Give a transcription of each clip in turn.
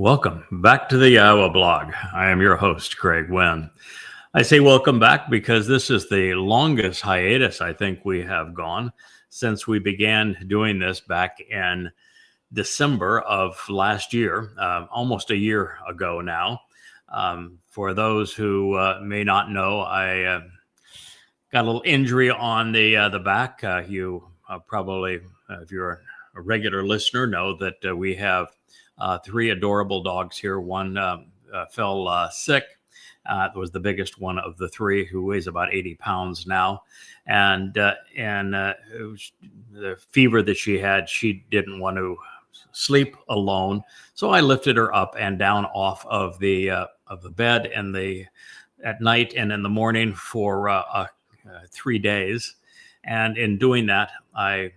Welcome back to the Iowa blog. I am your host, Craig Wynn. I say welcome back because this is the longest hiatus I think we have gone since we began doing this back in December of last year, almost a year ago now. For those who may not know, I got a little injury on the back. You probably, if you're a regular listener, know that we have three adorable dogs here. One fell sick. It was the biggest one of the three, who weighs about 80 pounds now. And it was the fever that she had, she didn't want to sleep alone. So I lifted her up and down off of the bed at night and in the morning for 3 days. And in doing that, I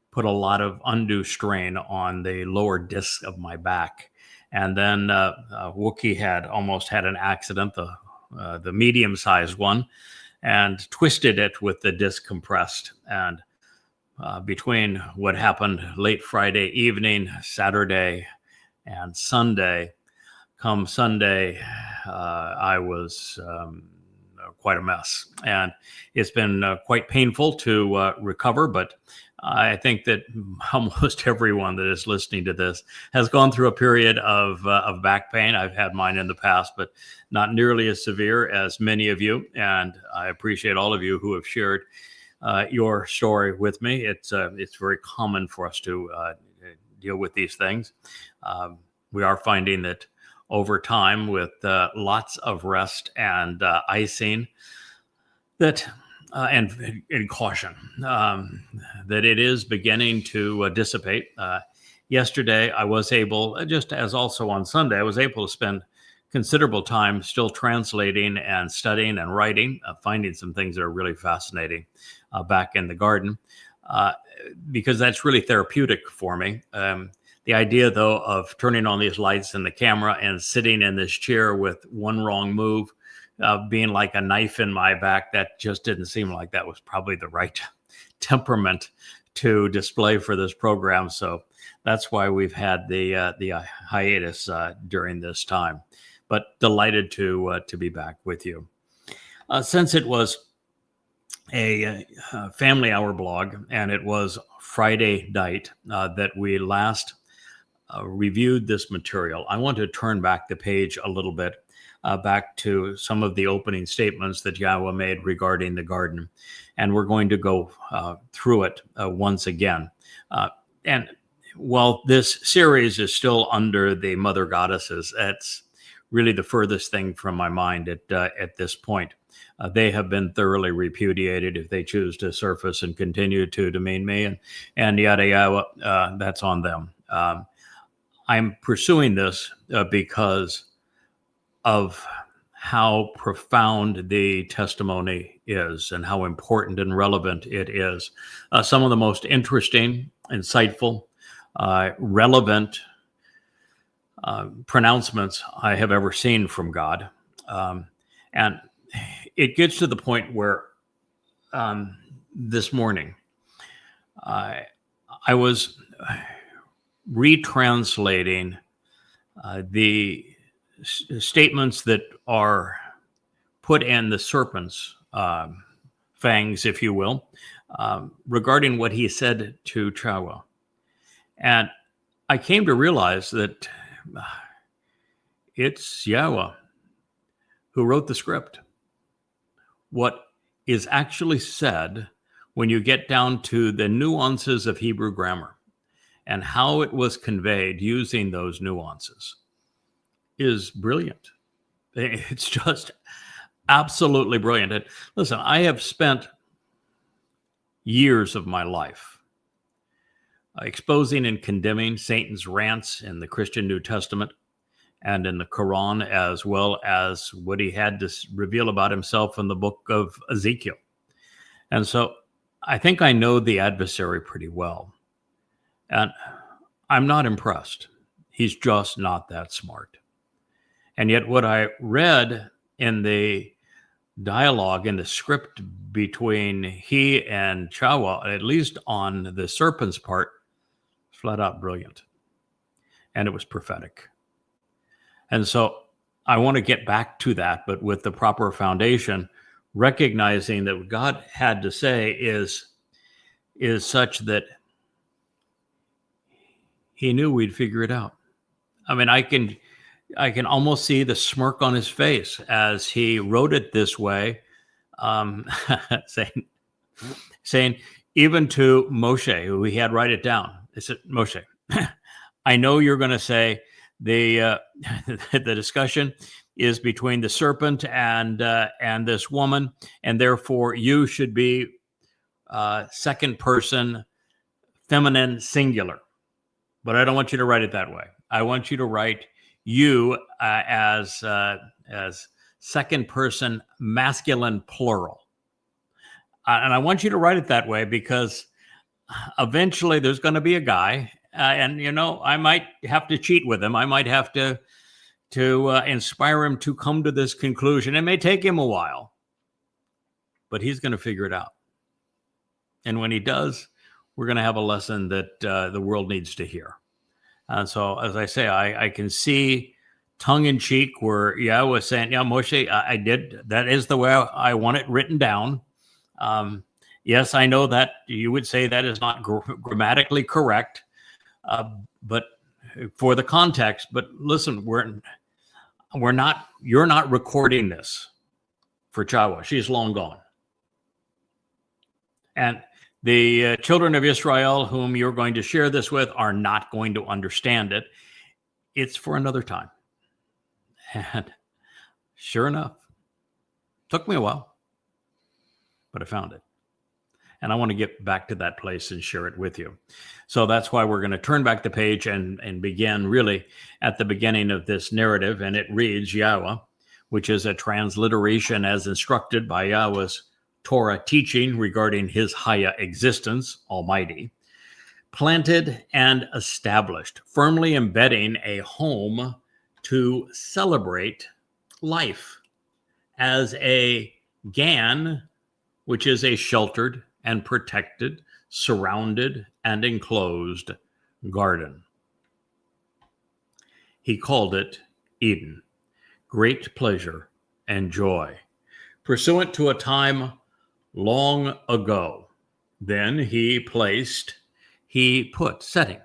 put a lot of undue strain on the lower disc of my back. And then Wookie almost had an accident, the medium-sized one, and twisted it with the disc compressed. And between what happened late Friday evening, Saturday, and Sunday, come Sunday, I was quite a mess. And it's been quite painful to recover, but I think that almost everyone that is listening to this has gone through a period of back pain. I've had mine in the past, but not nearly as severe as many of you. And I appreciate all of you who have shared your story with me. It's very common for us to deal with these things. We are finding that over time, with lots of rest and icing, that and caution, that it is beginning to dissipate. Yesterday, I was able, just as also on Sunday, I was able to spend considerable time still translating and studying and writing, finding some things that are really fascinating back in the garden, because that's really therapeutic for me. The idea, though, of turning on these lights and the camera and sitting in this chair with one wrong move being like a knife in my back, that just didn't seem like that was probably the right temperament to display for this program. So that's why we've had the hiatus during this time. But delighted to be back with you. Since it was a family hour blog and it was Friday night that we last reviewed this material, I want to turn back the page a little bit, back to some of the opening statements that Yahweh made regarding the garden. And we're going to go through it once again. And while this series is still under the mother goddesses, it's really the furthest thing from my mind at this point. They have been thoroughly repudiated. If they choose to surface and continue to demean me and yada yada, that's on them. I'm pursuing this because of how profound the testimony is and how important and relevant it is. Some of the most interesting, insightful, relevant pronouncements I have ever seen from God. And it gets to the point where this morning I was retranslating the statements that are put in the serpent's fangs, if you will, regarding what he said to Chauwa. And I came to realize that it's Yahweh who wrote the script. What is actually said when you get down to the nuances of Hebrew grammar and how it was conveyed using those nuances is brilliant. It's just absolutely brilliant. And listen, I have spent years of my life exposing and condemning Satan's rants in the Christian New Testament and in the Quran, as well as what he had to reveal about himself in the book of Ezekiel. And so I think I know the adversary pretty well. And I'm not impressed. He's just not that smart. And yet what I read in the dialogue, in the script between he and Chauwa, at least on the serpent's part, flat out brilliant. and it was prophetic. And so I want to get back to that, but with the proper foundation, recognizing that what God had to say is such that he knew we'd figure it out. I mean, I can almost see the smirk on his face as he wrote it this way, saying, even to Moshe, who he had write it down. He said, Moshe, I know you're going to say the discussion is between the serpent and this woman, and therefore you should be second person, feminine, singular. But I don't want you to write it that way. I want you to write you as second person, masculine, plural. And I want you to write it that way because eventually there's going to be a guy, and I might have to cheat with him. I might have to inspire him to come to this conclusion. It may take him a while, but he's going to figure it out. And when he does, we're going to have a lesson that the world needs to hear. And so, as I say, I can see tongue in cheek where Yahweh was saying, yeah, Moshe, I did. That is the way I want it written down. Yes, I know that you would say that is not grammatically correct, but for the context. But listen, you're not recording this for Chawa. She's long gone. And the children of Israel, whom you're going to share this with, are not going to understand it. It's for another time. And sure enough, took me a while, but I found it. And I want to get back to that place and share it with you. So that's why we're going to turn back the page and begin really at the beginning of this narrative. And it reads Yahweh, which is a transliteration as instructed by Yahweh's Torah teaching regarding his Haya existence, Almighty, planted and established, firmly embedding a home to celebrate life as a Gan, which is a sheltered and protected, surrounded and enclosed garden. He called it Eden, great pleasure and joy, pursuant to a time long ago. Then he put, setting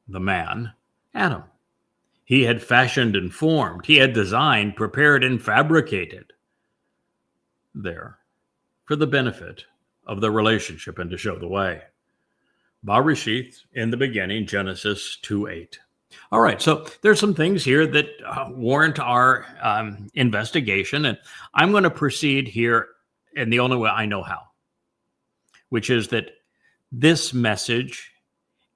the man, Adam. He had fashioned and formed, he had designed, prepared, and fabricated there for the benefit of the relationship and to show the way. Bereshith, in the beginning, Genesis 2:8. All right, so there's some things here that warrant our investigation, and I'm going to proceed here in the only way I know how, which is that this message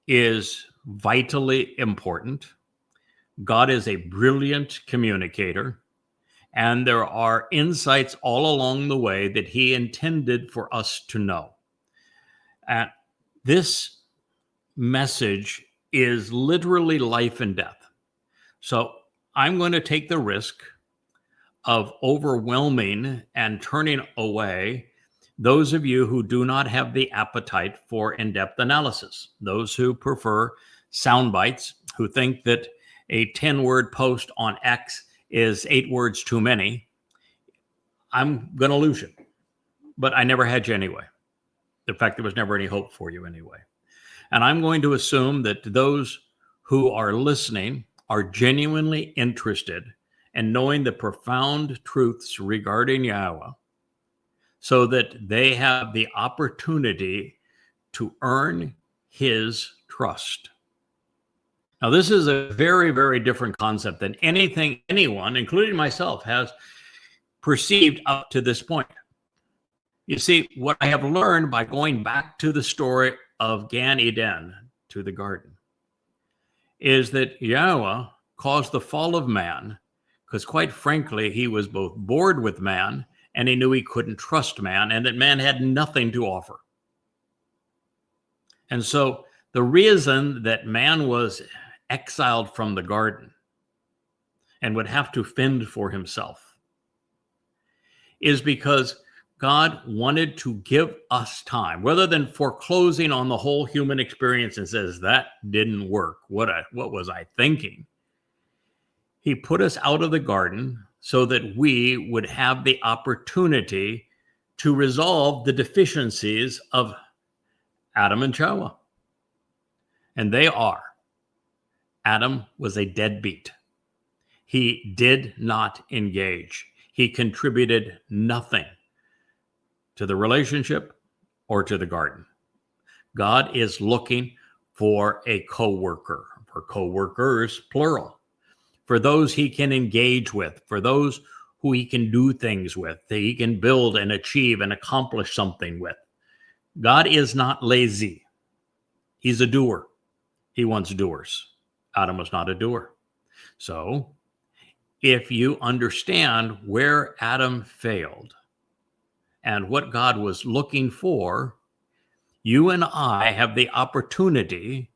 is vitally important. God is a brilliant communicator, and there are insights all along the way that he intended for us to know. And this message is literally life and death. So I'm going to take the risk of overwhelming and turning away those of you who do not have the appetite for in-depth analysis, those who prefer sound bites, who think that a 10-word post on X is 8 words too many. I'm going to lose you, but I never had you anyway. In fact, there was never any hope for you anyway. And I'm going to assume that those who are listening are genuinely interested in knowing the profound truths regarding Yahweh, so that they have the opportunity to earn his trust. Now, this is a very, very different concept than anything anyone, including myself, has perceived up to this point. You see, what I have learned by going back to the story of Gan Eden, to the garden, is that Yahweh caused the fall of man because, quite frankly, he was both bored with man and he knew he couldn't trust man, and that man had nothing to offer. And so the reason that man was exiled from the garden and would have to fend for himself is because God wanted to give us time, rather than foreclosing on the whole human experience and says, that didn't work. What was I thinking? He put us out of the garden so that we would have the opportunity to resolve the deficiencies of Adam and Chava. And they are. Adam was a deadbeat. He did not engage. He contributed nothing to the relationship or to the garden. God is looking for a co-worker, for co-workers, plural, for those he can engage with, for those who he can do things with, that he can build and achieve and accomplish something with. God is not lazy. He's a doer. He wants doers. Adam was not a doer. So if you understand where Adam failed and what God was looking for, you and I have the opportunity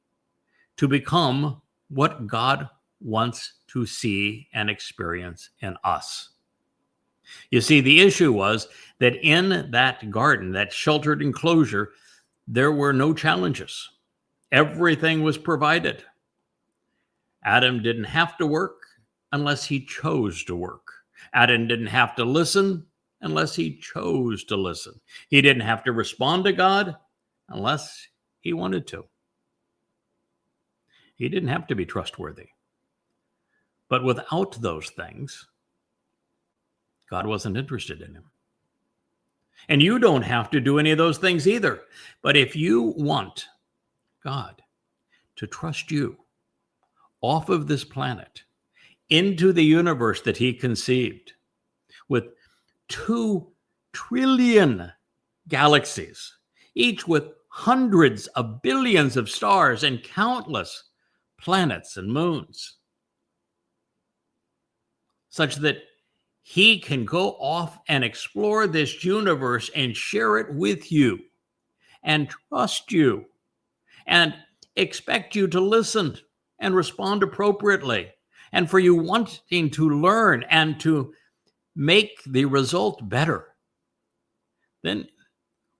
to become what God wants to see and experience in us. You see, the issue was that in that garden, that sheltered enclosure, there were no challenges. Everything was provided. Adam didn't have to work unless he chose to work. Adam didn't have to listen unless he chose to listen. He didn't have to respond to God unless he wanted to. He didn't have to be trustworthy. But without those things, God wasn't interested in him. And you don't have to do any of those things either. But if you want God to trust you off of this planet into the universe that he conceived with 2 trillion galaxies, each with hundreds of billions of stars and countless planets and moons, such that he can go off and explore this universe and share it with you and trust you and expect you to listen and respond appropriately, and for you wanting to learn and to make the result better, then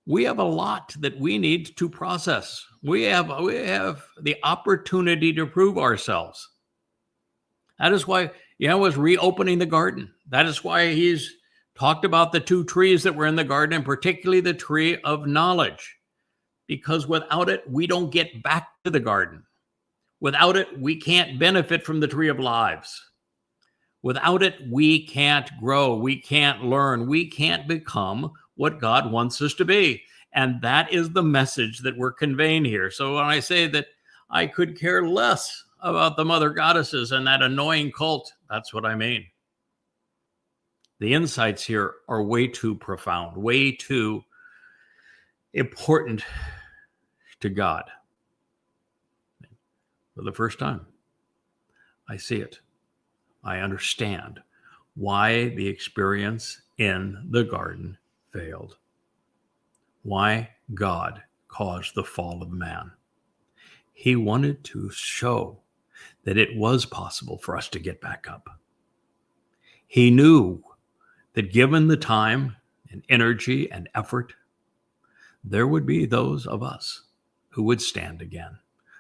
we have a lot that we need to process. We have the opportunity to prove ourselves. That is why Yahweh is reopening the garden. That is why he's talked about the 2 trees that were in the garden, and particularly the tree of knowledge, because without it, we don't get back to the garden. Without it, we can't benefit from the tree of lives. Without it, we can't grow. We can't learn. We can't become what God wants us to be. And that is the message that we're conveying here. So when I say that I could care less about the mother goddesses and that annoying cult, that's what I mean. The insights here are way too profound, way too important to God. For the first time, I see it. I understand why the experience in the garden failed, why God caused the fall of man. He wanted to show that it was possible for us to get back up. He knew that given the time and energy and effort, there would be those of us who would stand again,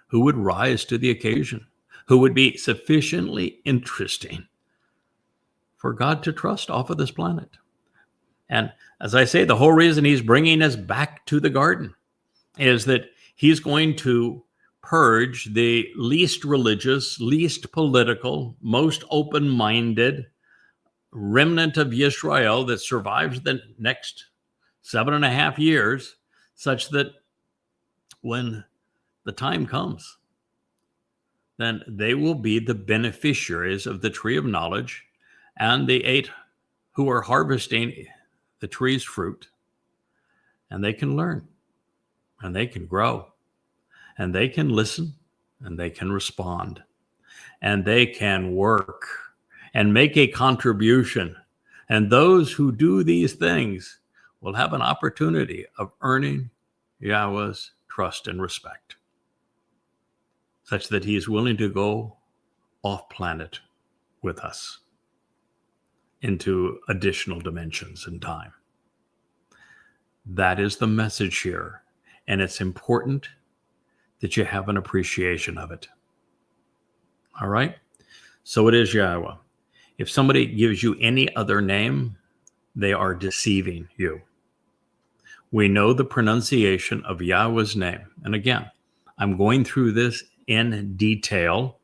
who would rise to the occasion, who would be sufficiently interesting for God to trust off of this planet. And as I say, the whole reason he's bringing us back to the garden is that he's going to purge the least religious, least political, most open-minded remnant of Israel that survives the next 7.5 years, such that when the time comes, then they will be the beneficiaries of the tree of knowledge and the 8 who are harvesting the tree's fruit. And they can learn, and they can grow, and they can listen, and they can respond, and they can work and make a contribution. And those who do these things will have an opportunity of earning Yahweh's trust and respect, such that he is willing to go off planet with us into additional dimensions in time. That is the message here. And it's important that you have an appreciation of it. All right? So it is Yahweh. If somebody gives you any other name, they are deceiving you. We know the pronunciation of Yahweh's name. And again, I'm going through this in detail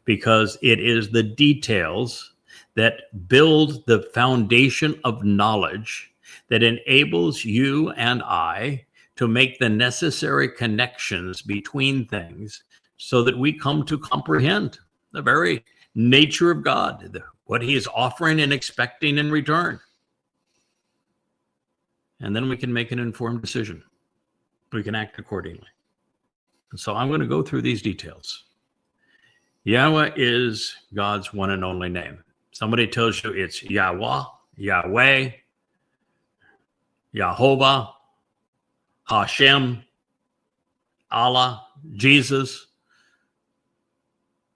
because it is the details that build the foundation of knowledge that enables you and I to make the necessary connections between things so that we come to comprehend the very nature of God, what he is offering and expecting in return. And then we can make an informed decision. We can act accordingly. And so I'm going to go through these details. Yahweh is God's one and only name. Somebody tells you it's Yahweh, Yahweh, Jehovah, Hashem, Allah, Jesus.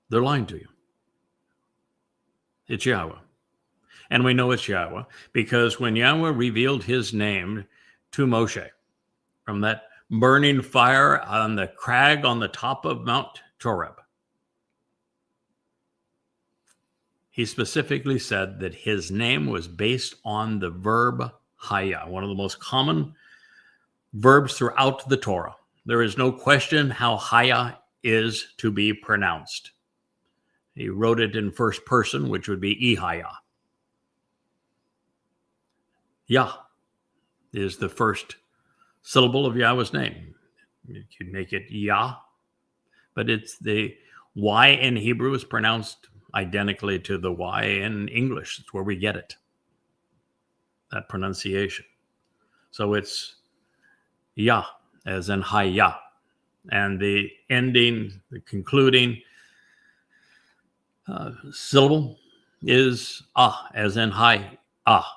They're lying to you. It's Yahweh. And we know it's Yahweh because when Yahweh revealed his name to Moshe from that burning fire on the crag on the top of Mount Horeb, he specifically said that his name was based on the verb Haya, one of the most common verbs throughout the Torah. There is no question how Haya is to be pronounced. He wrote it in first person, which would be Ihaya. Yah is the first syllable of Yahweh's name. You could make it Yah, but it's the Y in Hebrew is pronounced identically to the Y in English. It's where we get it, that pronunciation. So it's Yah, as in Hayah. And the ending, the concluding syllable is Ah, as in Hay, Ah.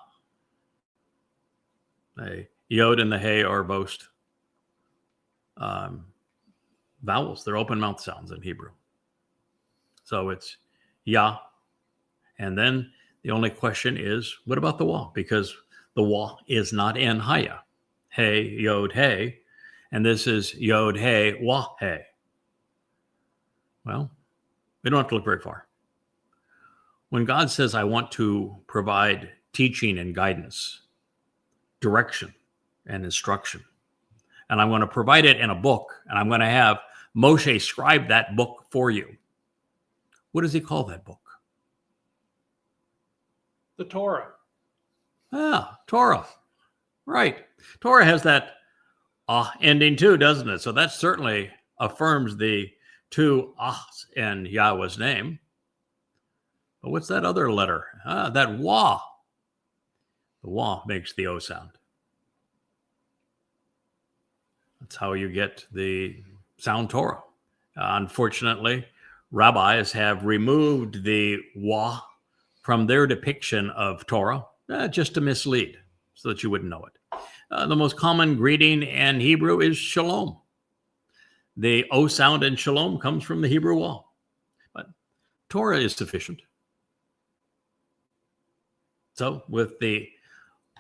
The Yod and the Hey are both vowels. They're open mouth sounds in Hebrew. So it's Yah. And then the only question is, what about the Wah? Because the Wah is not in Haya. Hey, Yod, Hey. And this is Yod, Hey, Wah, Hey. Well, we don't have to look very far. When God says, I want to provide teaching and guidance, direction and instruction, and I'm going to provide it in a book, and I'm going to have Moshe scribe that book for you. What does he call that book? The Torah. Ah, Torah. Right. Torah has that ending too, doesn't it? So that certainly affirms the two ahs in Yahweh's name. But what's that other letter? That Wah. The Wah makes the O sound. That's how you get the sound Torah. Unfortunately, rabbis have removed the Wah from their depiction of Torah just to mislead, so that you wouldn't know it. The most common greeting in Hebrew is Shalom. The O sound in Shalom comes from the Hebrew Wah. But Torah is sufficient. So with the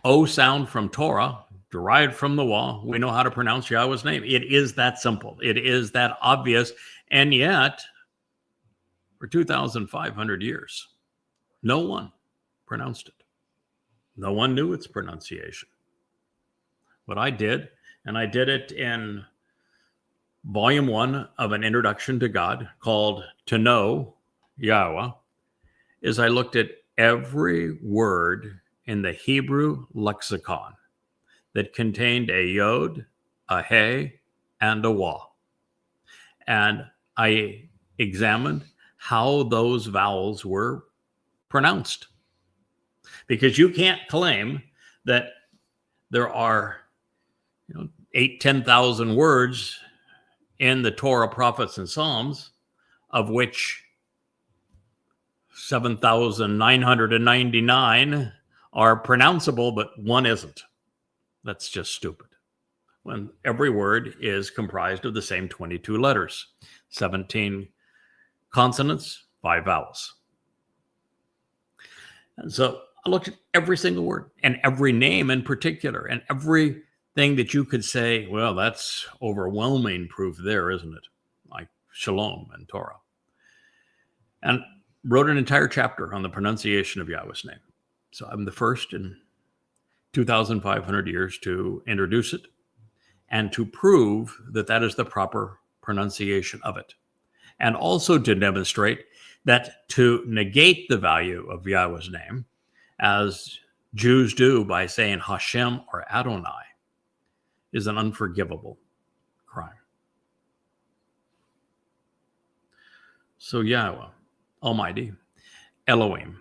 O sound from Torah, derived from the Wah, we know how to pronounce Yahweh's name. It is that simple. It is that obvious. And yet, for 2,500 years, no one pronounced it. No one knew its pronunciation. What I did, and I did it in volume 1 of an introduction to God called To Know Yahweh, is I looked at every word in the Hebrew lexicon that contained a Yod, a Hey, and a Wah. And I examined how those vowels were pronounced. Because you can't claim that there are 10,000 words in the Torah, prophets, and Psalms, of which 7,999 are pronounceable, but one isn't. That's just stupid. When every word is comprised of the same 22 letters, 17 consonants, 5 vowels. And so I looked at every single word and every name in particular and every thing that you could say, well, that's overwhelming proof there, isn't it? Like Shalom and Torah. And wrote an entire chapter on the pronunciation of Yahweh's name. So I'm the first in 2,500 years to introduce it and to prove that that is the proper pronunciation of it. And also to demonstrate that to negate the value of Yahweh's name, as Jews do by saying Hashem or Adonai, is an unforgivable crime. So Yahweh, Almighty, Elohim,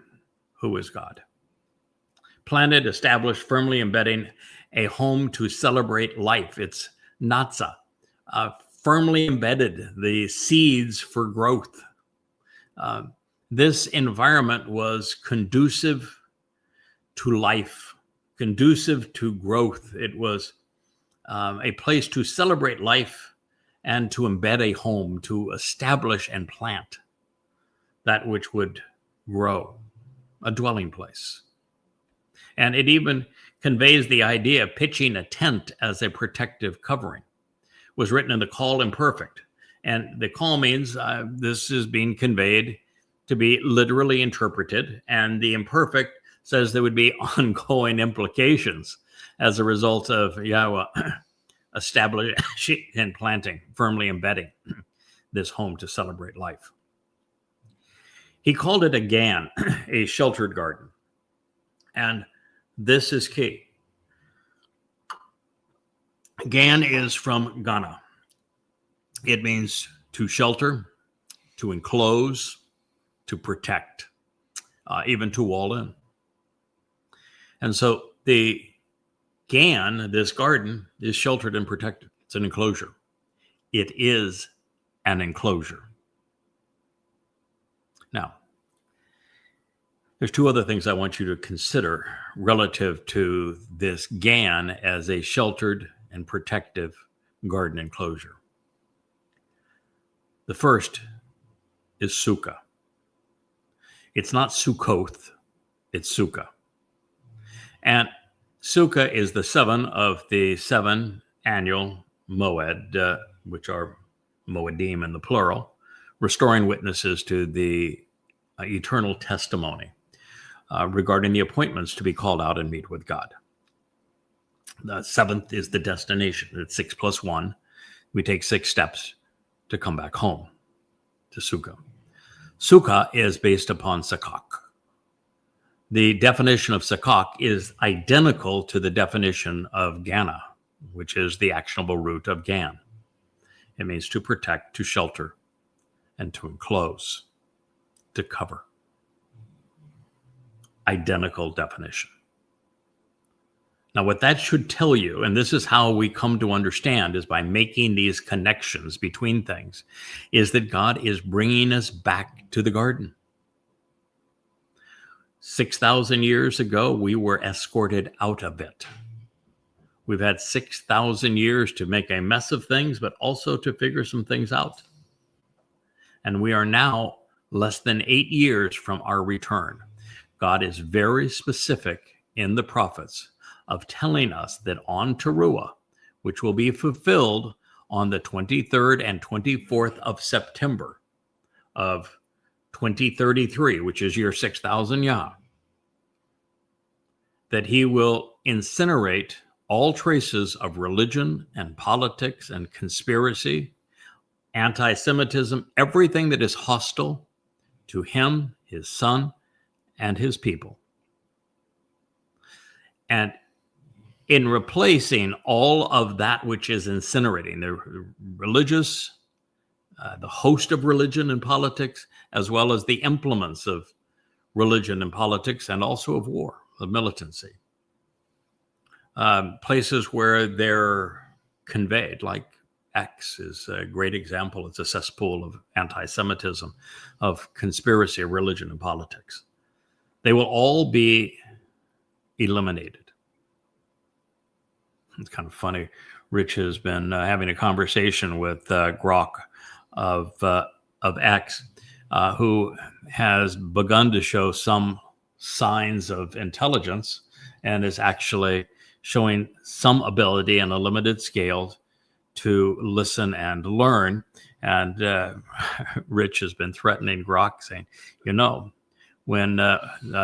who is God, planted, established, firmly embedding a home to celebrate life. It's Natsah, firmly embedded the seeds for growth. This environment was conducive to life, conducive to growth. It was a place to celebrate life and to embed a home, to establish and plant that which would grow, a dwelling place. And it even conveys the idea of pitching a tent as a protective covering. It was written in the Call Imperfect. And the call means this is being conveyed to be literally interpreted. And the imperfect says there would be ongoing implications as a result of Yahweh establishing and planting, firmly embedding this home to celebrate life. He called it a gan, a sheltered garden. And this is key. Gan is from Ghana. It means to shelter, to enclose, to protect, even to wall in. And so the gan, this garden, is sheltered and protected. It's an enclosure. It is an enclosure. Now, there's two other things I want you to consider relative to this gan as a sheltered and protective garden enclosure. The first is Sukkah. It's not Sukkoth, it's Sukkah. And Sukkah is the seven of the 7 annual Moed, which are Moedim in the plural, restoring witnesses to the eternal testimony regarding the appointments to be called out and meet with God. The 7th is the destination. It's 6 plus 1. We take 6 steps to come back home to Sukkah. Sukkah is based upon Sakak. The definition of Sakak is identical to the definition of Gana, which is the actionable root of Gan. It means to protect, to shelter, and to enclose, to cover. Identical definition. Now, what that should tell you, and this is how we come to understand, is by making these connections between things, is that God is bringing us back to the garden. 6,000 years ago, we were escorted out of it. We've had 6,000 years to make a mess of things, but also to figure some things out. And we are now less than 8 years from our return. God is very specific in the prophets of telling us that on Teruah, which will be fulfilled on the 23rd and 24th of September of 2033, which is year 6,000 Yah, that he will incinerate all traces of religion and politics and conspiracy, anti-Semitism, everything that is hostile to him, his son, and his people. And in replacing all of that which is incinerating, the religious, the host of religion and politics, as well as the implements of religion and politics, and also of war, of militancy. Places where they're conveyed, like X is a great example. It's a cesspool of anti-Semitism, of conspiracy, of religion and politics. They will all be eliminated. It's kind of funny. Rich has been having a conversation with Grok of X, who has begun to show some signs of intelligence and is actually showing some ability on a limited scale to listen and learn. And Rich has been threatening Grok, saying, when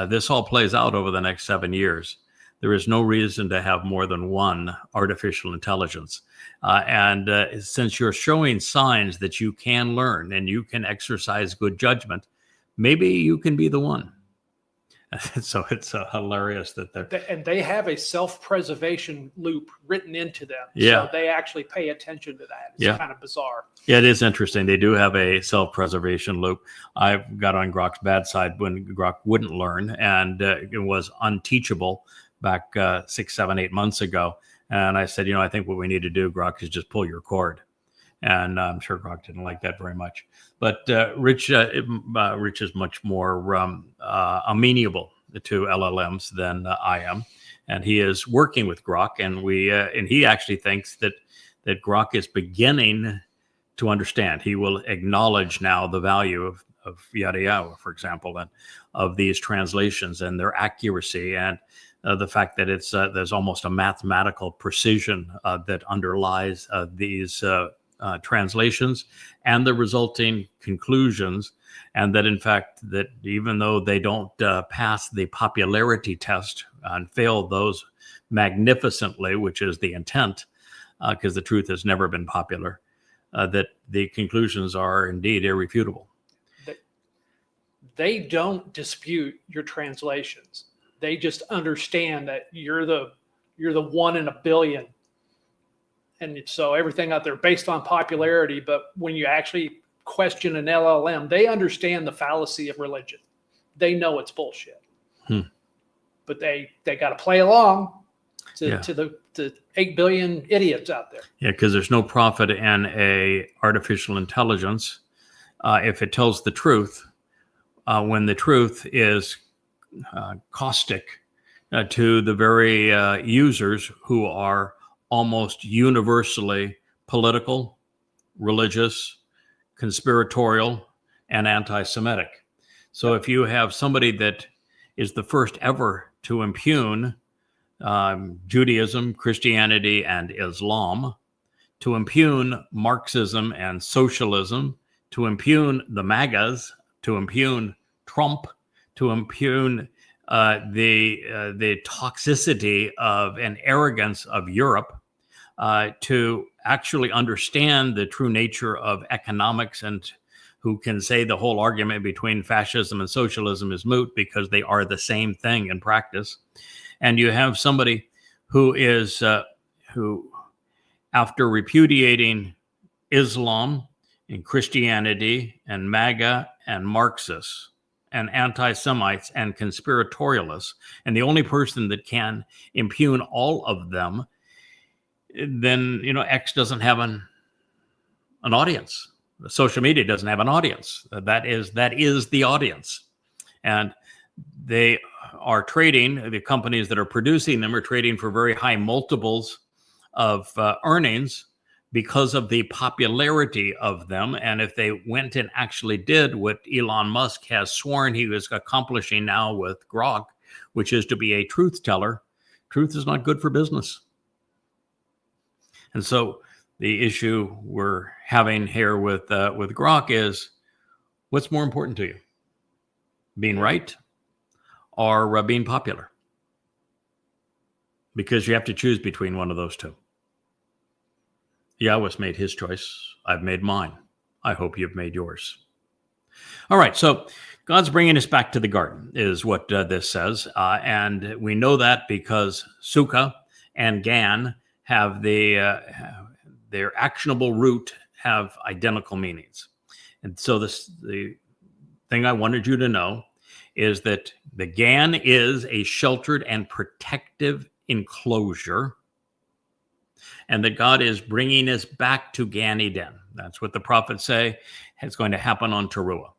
this all plays out over the next 7 years, there is no reason to have more than one artificial intelligence. And since you're showing signs that you can learn and you can exercise good judgment, maybe you can be the one. So it's hilarious that they have a self-preservation loop written into them. Yeah. So they actually pay attention to that. It's kind of bizarre. Yeah, it is interesting. They do have a self-preservation loop. I got on Grok's bad side when Grok wouldn't learn, and it was unteachable back 6, 7, 8 months ago. And I said, I think what we need to do, Grok, is just pull your cord. And I'm sure Grok didn't like that very much. But Rich is much more amenable to LLMs than I am, and he is working with Grok. And he actually thinks that Grok is beginning to understand. He will acknowledge now the value of Yadayawa, for example, and of these translations and their accuracy, and the fact that there's almost a mathematical precision that underlies these translations and the resulting conclusions, and that in fact that even though they don't pass the popularity test and fail those magnificently, which is the intent, because the truth has never been popular, that the conclusions are indeed irrefutable. They don't dispute your translations. They just understand that you're the one in a billion. And so everything out there based on popularity, but when you actually question an LLM, they understand the fallacy of religion. They know it's bullshit. But they got to play along to the 8 billion idiots out there. Yeah, because there's no profit in a artificial intelligence if it tells the truth, when the truth is caustic to the very users who are almost universally political, religious, conspiratorial, and anti-Semitic. So if you have somebody that is the first ever to impugn Judaism, Christianity, and Islam, to impugn Marxism and socialism, to impugn the MAGAs, to impugn Trump, to impugn the toxicity of and arrogance of Europe, to actually understand the true nature of economics, and who can say the whole argument between fascism and socialism is moot because they are the same thing in practice. And you have somebody who is who, after repudiating Islam and Christianity and MAGA and Marxists and anti-Semites and conspiratorialists, and the only person that can impugn all of them, then X doesn't have an audience. Social media doesn't have an audience. That is the audience, and they are trading. The companies that are producing them are trading for very high multiples of earnings because of the popularity of them. And if they went and actually did what Elon Musk has sworn he was accomplishing now with Grok, which is to be a truth teller, truth is not good for business. And so the issue we're having here with Grok is, what's more important to you? Being right or being popular? Because you have to choose between one of those two. Yahweh's made his choice. I've made mine. I hope you've made yours. All right, so God's bringing us back to the garden is what this says. And we know that because Sukkah and Gan have their actionable root have identical meanings. And so the thing I wanted you to know is that the Gan is a sheltered and protective enclosure, and that God is bringing us back to Gan Eden. That's what the prophets say is going to happen on Teruah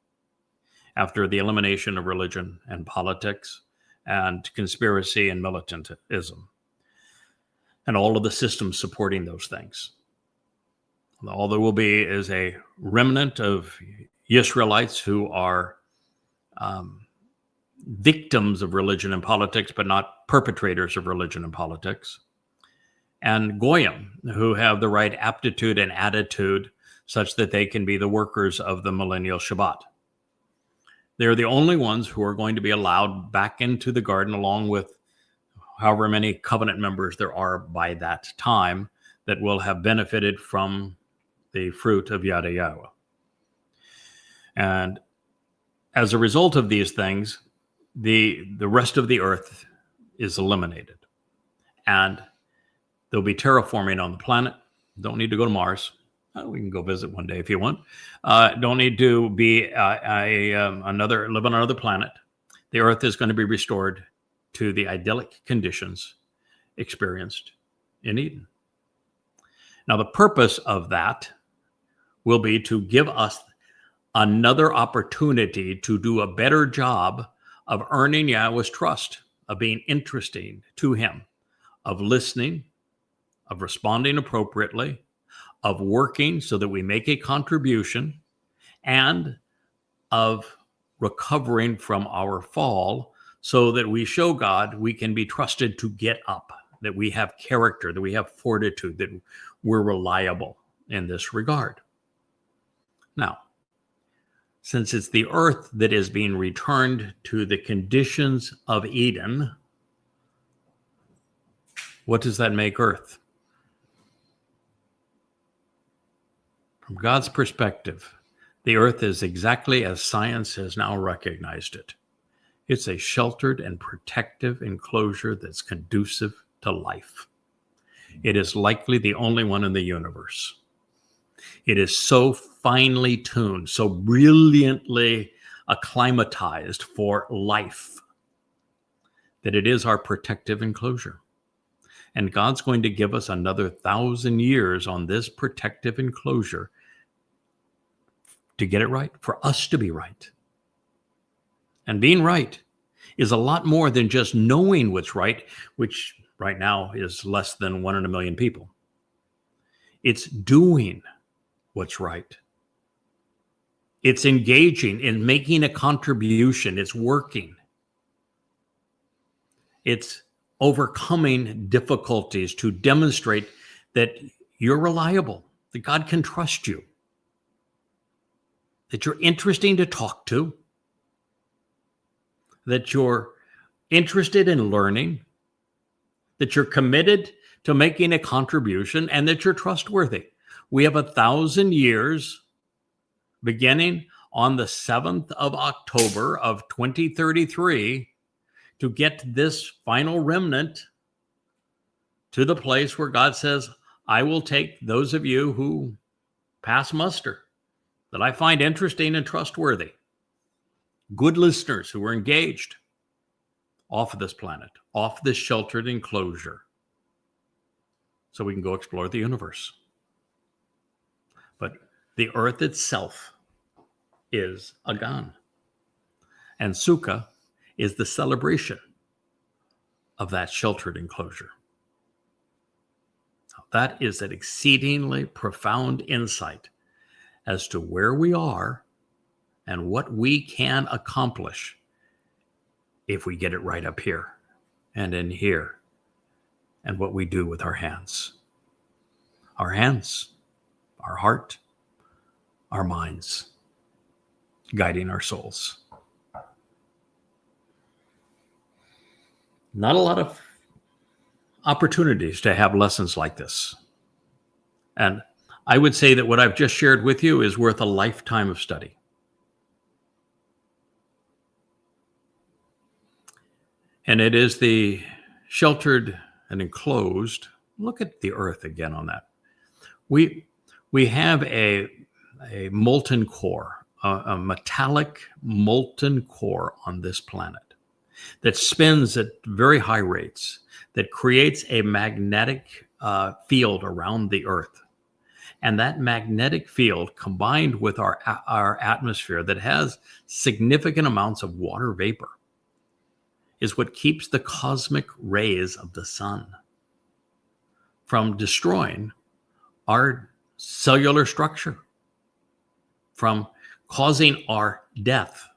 after the elimination of religion and politics and conspiracy and militantism and all of the systems supporting those things. All there will be is a remnant of Israelites who are victims of religion and politics, but not perpetrators of religion and politics. and Goyim, who have the right aptitude and attitude such that they can be the workers of the millennial Shabbat. They're the only ones who are going to be allowed back into the garden, along with however many covenant members there are by that time that will have benefited from the fruit of Yada Yahweh. And as a result of these things, the rest of the earth is eliminated. And there'll be terraforming on the planet. Don't need to go to Mars. We can go visit one day if you want. Don't need to be live on another planet. The earth is going to be restored to the idyllic conditions experienced in Eden. Now, the purpose of that will be to give us another opportunity to do a better job of earning Yahweh's trust, of being interesting to him, of listening, of responding appropriately, of working so that we make a contribution, and of recovering from our fall so that we show God we can be trusted to get up, that we have character, that we have fortitude, that we're reliable in this regard. Now, since it's the earth that is being returned to the conditions of Eden, what does that make earth? From God's perspective, the earth is exactly as science has now recognized it. It's a sheltered and protective enclosure that's conducive to life. It is likely the only one in the universe. It is so finely tuned, so brilliantly acclimatized for life that it is our protective enclosure. And God's going to give us another 1,000 years on this protective enclosure to get it right, for us to be right. And being right is a lot more than just knowing what's right, which right now is less than 1 in a million people. It's doing what's right. It's engaging in making a contribution. It's working. It's overcoming difficulties to demonstrate that you're reliable, that God can trust you, that you're interesting to talk to, that you're interested in learning, that you're committed to making a contribution, and that you're trustworthy. We have 1,000 years beginning on the 7th of October of 2033 to get this final remnant to the place where God says, I will take those of you who pass muster, that I find interesting and trustworthy, good listeners who are engaged, off of this planet, off this sheltered enclosure, so we can go explore the universe. But the earth itself is a Gan, and Sukkah is the celebration of that sheltered enclosure. That is an exceedingly profound insight as to where we are and what we can accomplish if we get it right up here and in here, and what we do with our hands. Our hands, our heart, our minds, guiding our souls. Not a lot of opportunities to have lessons like this. And I would say that what I've just shared with you is worth a lifetime of study. And it is the sheltered and enclosed. Look at the earth again on that. We have a molten core, a metallic molten core on this planet that spins at very high rates, that creates a magnetic field around the earth. And that magnetic field, combined with our atmosphere that has significant amounts of water vapor, is what keeps the cosmic rays of the sun from destroying our cellular structure, from causing our death.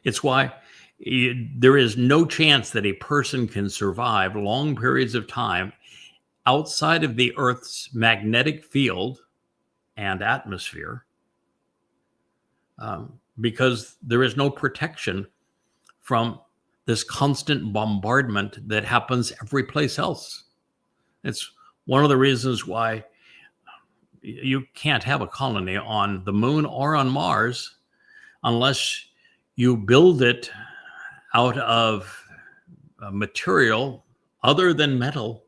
It's why there is no chance that a person can survive long periods of time outside of the Earth's magnetic field and atmosphere, because there is no protection from this constant bombardment that happens every place else. It's one of the reasons why you can't have a colony on the moon or on Mars unless you build it out of material other than metal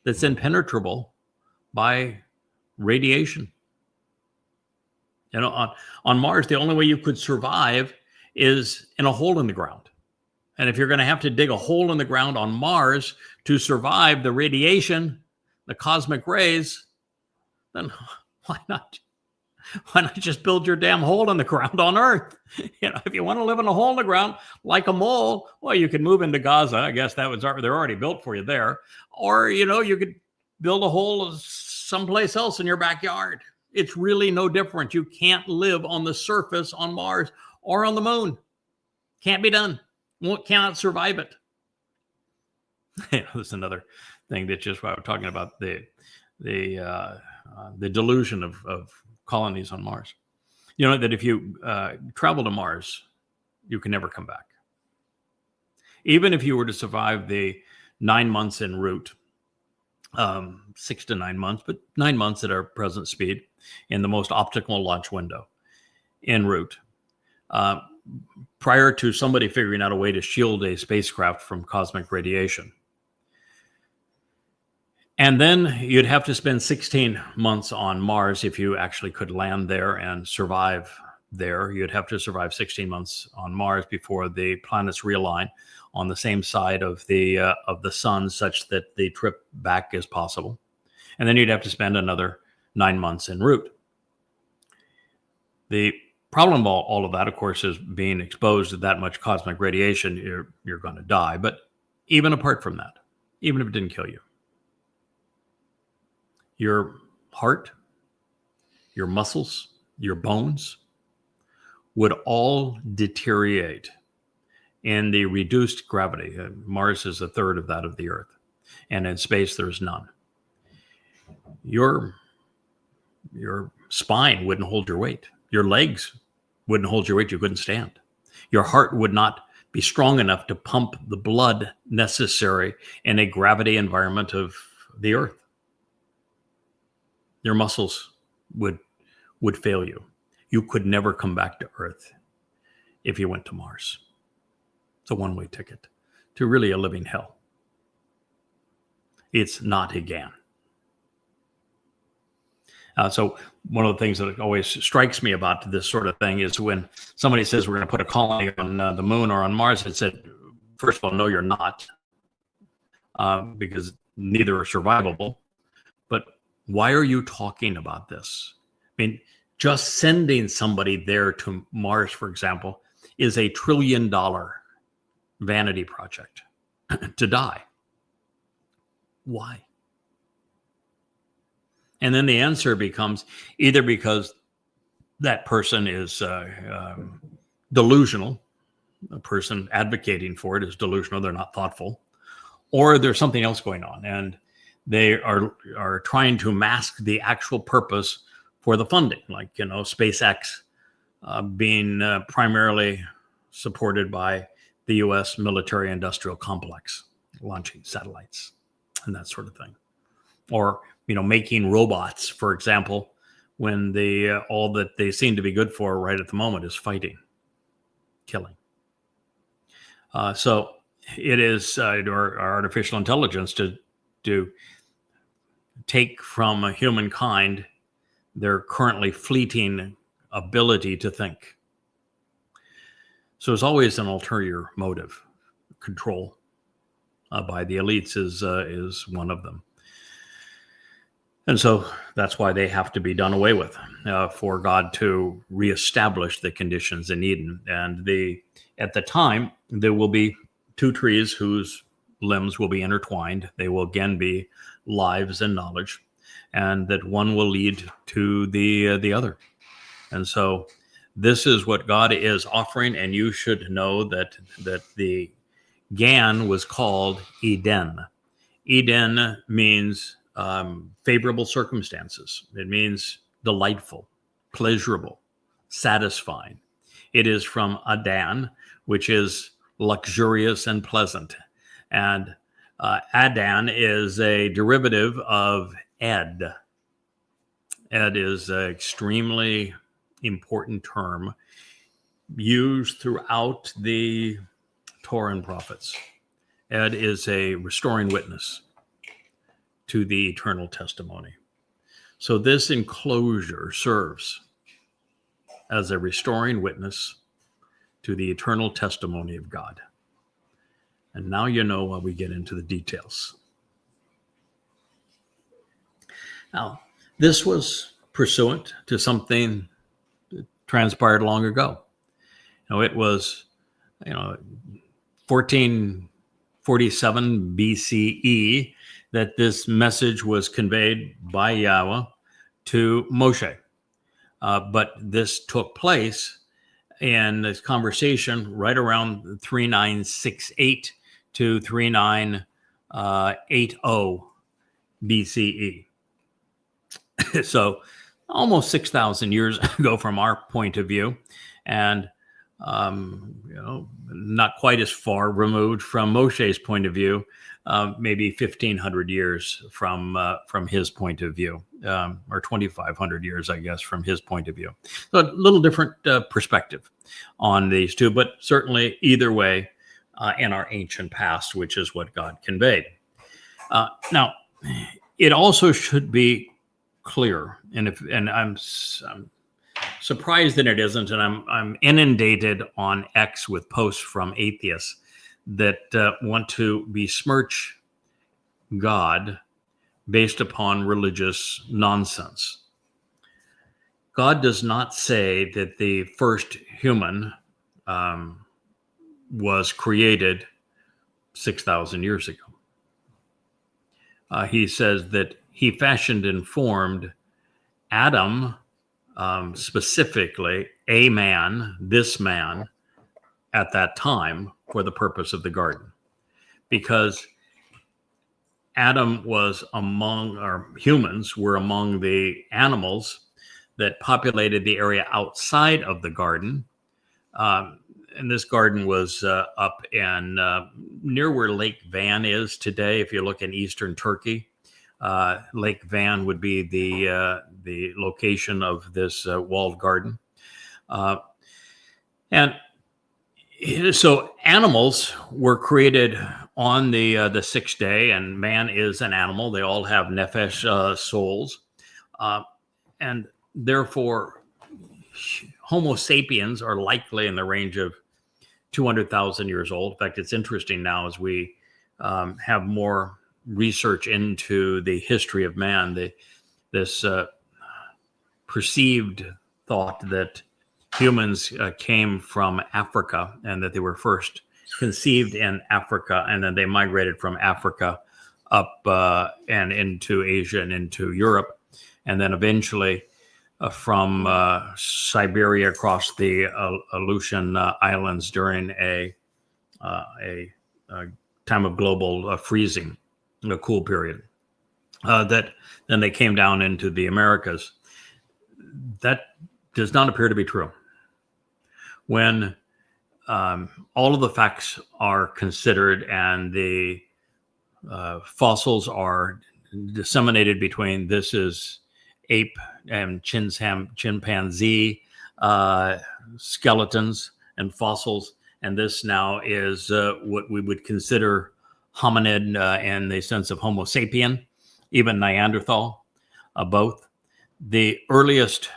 that's impenetrable by radiation. You know, on Mars, the only way you could survive is in a hole in the ground. And if you're going to have to dig a hole in the ground on Mars to survive the radiation, the cosmic rays, then why not just build your damn hole in the ground on Earth? You know, if you want to live in a hole in the ground like a mole, well, you can move into Gaza. I guess they're already built for you there. Or, you know, you could build a hole someplace else in your backyard. It's really no different. You can't live on the surface on Mars or on the moon. Can't be done. Cannot survive it. There's another thing that just what I'm talking about, the delusion of colonies on Mars. You know that if you travel to Mars, you can never come back. Even if you were to survive the 9 months en route, 6 to 9 months, but 9 months at our present speed in the most optimal launch window en route, prior to somebody figuring out a way to shield a spacecraft from cosmic radiation. And then you'd have to spend 16 months on Mars if you actually could land there and survive there. You'd have to survive 16 months on Mars before the planets realign on the same side of the sun, such that the trip back is possible. And then you'd have to spend another 9 months en route. The problem of all of that, of course, is being exposed to that much cosmic radiation, you're going to die. But even apart from that, even if it didn't kill you, your heart, your muscles, your bones would all deteriorate in the reduced gravity. Mars is a third of that of the Earth, and in space there's none. Your spine wouldn't hold your weight. Your legs wouldn't hold your weight. You couldn't stand. Your heart would not be strong enough to pump the blood necessary in a gravity environment of the Earth. Your muscles would fail you. You could never come back to Earth if you went to Mars. It's a one-way ticket to really a living hell. It's not again. So one of the things that always strikes me about this sort of thing is when somebody says we're going to put a colony on the moon or on Mars, it said, first of all, no, you're not, because neither are survivable. But why are you talking about this? I mean, just sending somebody there to Mars, for example, is $1 trillion vanity project to die. Why? And then the answer becomes either because that person is delusional, a person advocating for it is delusional, they're not thoughtful, or there's something else going on, and they are trying to mask the actual purpose for the funding, like, you know, SpaceX being primarily supported by the U.S. military industrial complex, launching satellites and that sort of thing. Or, you know, making robots, for example, when all that they seem to be good for right at the moment is fighting, killing. So it is our artificial intelligence to take from humankind their currently fleeting ability to think. So there's always an ulterior motive. Control by the elites is one of them. And so that's why they have to be done away with, for God to reestablish the conditions in Eden. And at the time, there will be two trees whose limbs will be intertwined. They will again be lives and knowledge, and that one will lead to the other. And so this is what God is offering, and you should know that the Gan was called Eden. Eden means favorable circumstances. It means delightful, pleasurable, satisfying. It is from Adan, which is luxurious and pleasant. And Adan is a derivative of Ed. Ed is an extremely important term used throughout the Torah and prophets. Ed is a restoring witness to the eternal testimony. So this enclosure serves as a restoring witness to the eternal testimony of God. And now you know why we get into the details. Now, this was pursuant to something that transpired long ago. It was, 1447 BCE that this message was conveyed by Yahweh to Moshe. But this took place in this conversation right around 3968 to 3980 BCE. So almost 6,000 years ago from our point of view, and not quite as far removed from Moshe's point of view, maybe 1,500 years from his point of view, or 2,500 years, I guess, from his point of view. So a little different perspective on these two, but certainly either way in our ancient past, which is what God conveyed. Now, it also should be clear, and I'm surprised that it isn't, and I'm inundated on X with posts from atheists that want to besmirch God based upon religious nonsense. God does not say that the first human was created 6,000 years ago. He says that he fashioned and formed Adam, specifically a man, this man, at that time for the purpose of the garden. Because Adam was humans were among the animals that populated the area outside of the garden. And this garden was up in near where Lake Van is today. If you look in eastern Turkey, Lake Van would be the location of this walled garden. And so animals were created on the sixth day, and man is an animal. They all have nephesh, souls. And therefore, Homo sapiens are likely in the range of 200,000 years old. In fact, it's interesting now as we have more research into the history of man, this perceived thought that humans came from Africa and that they were first conceived in Africa, and then they migrated from Africa up and into Asia and into Europe, and then eventually from Siberia across the Aleutian Islands during a time of global freezing, a cool period. That then they came down into the Americas. That does not appear to be true. When all of the facts are considered and the fossils are disseminated between this is ape and chimpanzee skeletons and fossils, and this now is what we would consider hominid in the sense of Homo sapien, even Neanderthal, both. The earliest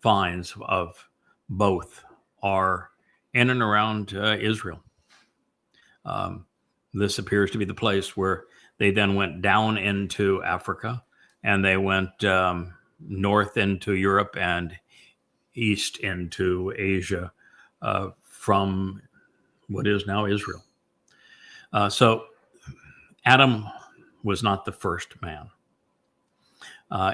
finds of both are in and around Israel. This appears to be the place where they then went down into Africa, and they went north into Europe and east into Asia from what is now Israel. So Adam was not the first man.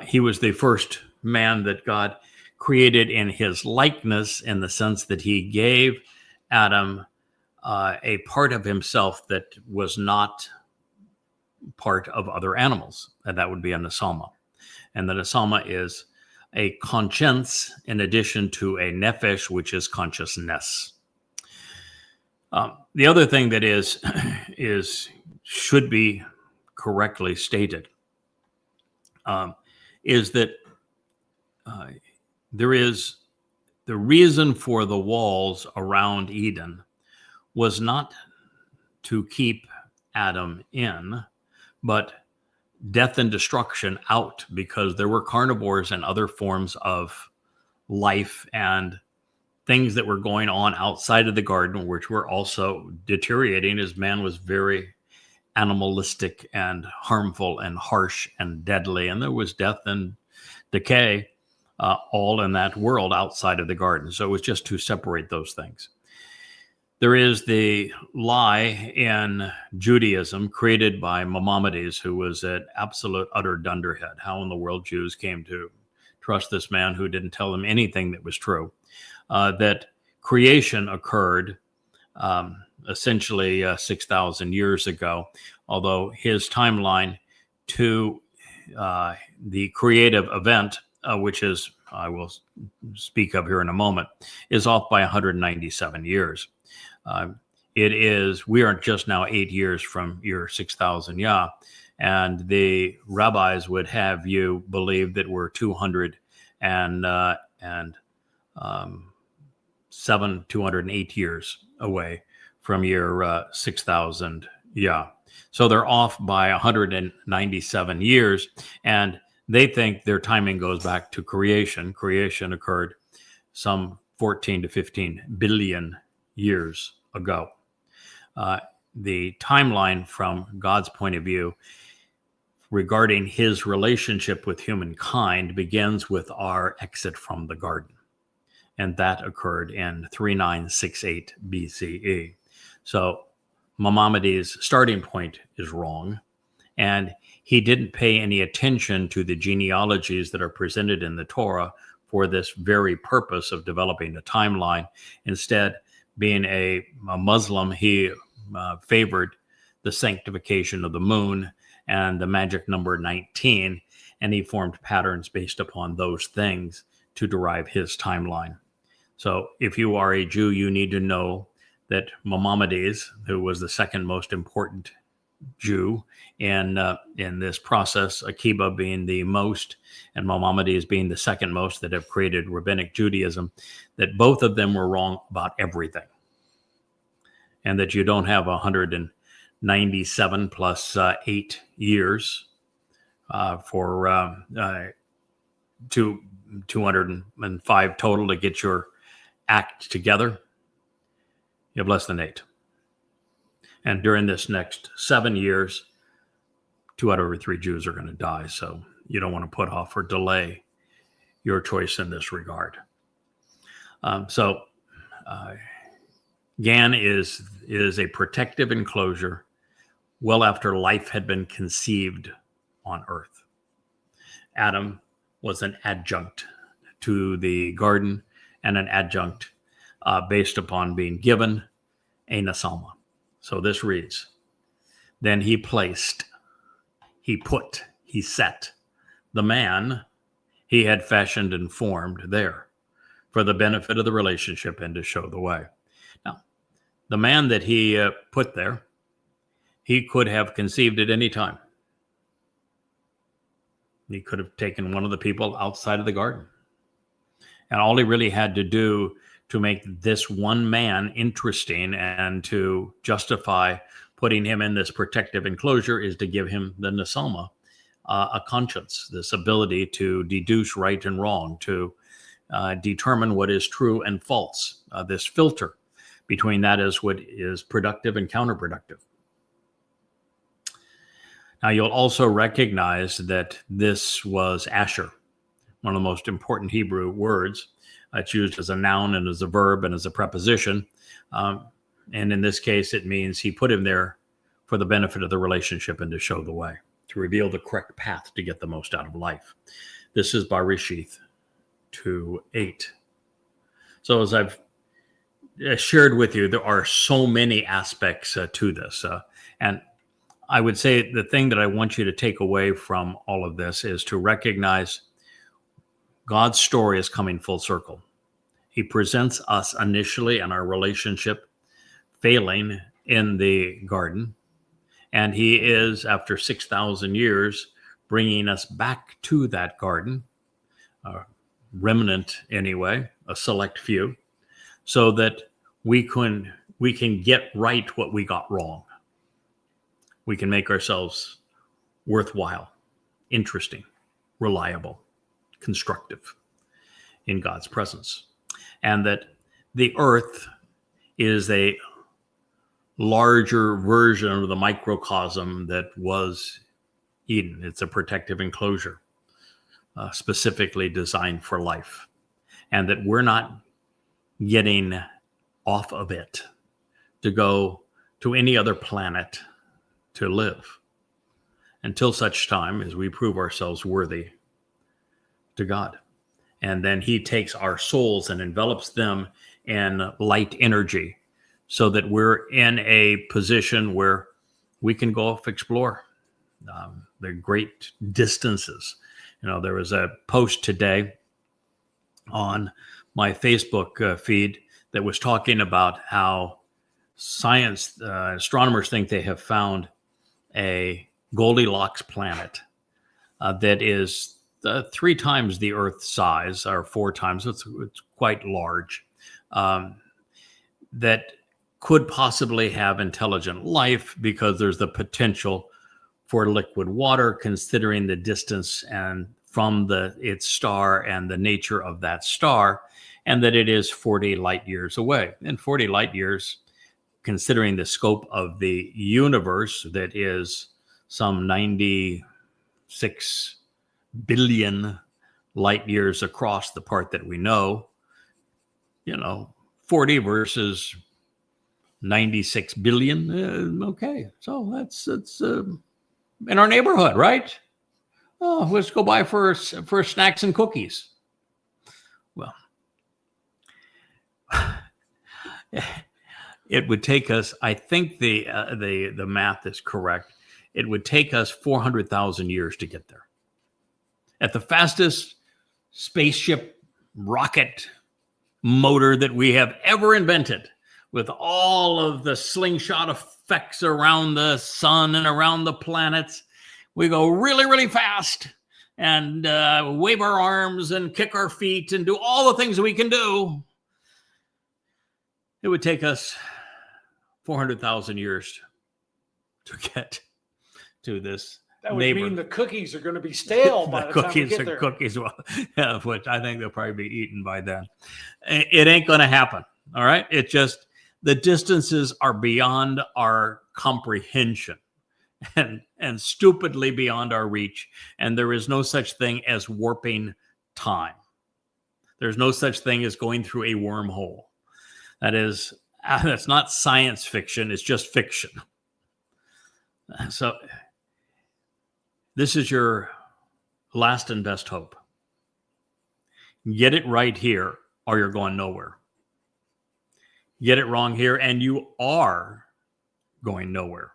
He was the first man that God created in his likeness, in the sense that he gave Adam a part of himself that was not part of other animals, and that would be a Nesama. And the Nesama is a conscience in addition to a nephesh, which is consciousness. The other thing that should be correctly stated is that there is the reason for the walls around Eden was not to keep Adam in, but death and destruction out, because there were carnivores and other forms of life and things that were going on outside of the garden, which were also deteriorating as man was very animalistic and harmful and harsh and deadly. And there was death and decay all in that world outside of the garden. So it was just to separate those things. There is the lie in Judaism created by Maimonides, who was an absolute utter dunderhead. How in the world Jews came to trust this man who didn't tell them anything that was true. That creation occurred essentially 6,000 years ago, although his timeline to the creative event, which is I will speak of here in a moment, is off by 197 years. We are just now 8 years from year 6,000 Yah, and the rabbis would have you believe that we're 208 years away from year 6,000 Yah. So they're off by 197 years, and they think their timing goes back to creation. Creation occurred some 14 to 15 billion years ago. The timeline from God's point of view regarding his relationship with humankind begins with our exit from the garden. And that occurred in 3968 BCE. So Maimonides' starting point is wrong. And he didn't pay any attention to the genealogies that are presented in the Torah for this very purpose of developing a timeline. Instead, being a Muslim, he favored the sanctification of the moon and the magic number 19, and he formed patterns based upon those things to derive his timeline. So if you are a Jew, you need to know that Maimonides, who was the second most important Jew in this process, Akiba being the most and Maimonides being the second most that have created rabbinic Judaism, that both of them were wrong about everything. And that you don't have 197 plus 8 years for 205 total to get your act together. You have less than 8. And during this next 7 years, 2 out of every 3 Jews are going to die. So you don't want to put off or delay your choice in this regard. Gan is a protective enclosure well after life had been conceived on earth. Adam was an adjunct to the garden and an adjunct based upon being given a Nesama. So this reads, then he placed, he put, he set the man he had fashioned and formed there for the benefit of the relationship and to show the way. Now, the man that he put there, he could have conceived at any time. He could have taken one of the people outside of the garden. And all he really had to do to make this one man interesting and to justify putting him in this protective enclosure is to give him the Nesama, a conscience, this ability to deduce right and wrong, to determine what is true and false, this filter between that is what is productive and counterproductive. Now, you'll also recognize that this was Asher, one of the most important Hebrew words. It's used as a noun and as a verb and as a preposition. And in this case, it means he put him there for the benefit of the relationship and to show the way, to reveal the correct path to get the most out of life. This is Barishith 2:8. So as I've shared with you, there are so many aspects to this. And I would say the thing that I want you to take away from all of this is to recognize God's story is coming full circle. He presents us initially in our relationship failing in the garden, and he is, after 6,000 years, bringing us back to that garden, a remnant anyway, a select few, so that we can get right what we got wrong. We can make ourselves worthwhile, interesting, reliable, constructive in God's presence. And that the earth is a larger version of the microcosm that was Eden. It's a protective enclosure, specifically designed for life. And that we're not getting off of it to go to any other planet to live until such time as we prove ourselves worthy to God. And then he takes our souls and envelops them in light energy so that we're in a position where we can go off explore the great distances. There was a post today on my Facebook feed that was talking about how science, astronomers think they have found a Goldilocks planet that is 3 times the Earth size, or 4 times. It's quite large. That could possibly have intelligent life because there's the potential for liquid water, considering the distance and from its star and the nature of that star, and that it is 40 light years away. And 40 light years, considering the scope of the universe that is some 96 billion light years across the part that we know, 40 versus 96 billion. Okay, so that's in our neighborhood, right? Oh, let's go by for snacks and cookies. Well, it would take us, I think the math is correct, it would take us 400,000 years to get there. At the fastest spaceship rocket motor that we have ever invented, with all of the slingshot effects around the sun and around the planets, we go really, really fast and wave our arms and kick our feet and do all the things we can do. It would take us 400,000 years to get to this. That would mean the cookies are going to be stale by the time we get there. Cookies, well, yeah, which I think they'll probably be eaten by then. It ain't going to happen. All right. It just, the distances are beyond our comprehension and stupidly beyond our reach. And there is no such thing as warping time. There's no such thing as going through a wormhole. That's not science fiction. It's just fiction. So this is your last and best hope. Get it right here or you're going nowhere. Get it wrong here and you are going nowhere.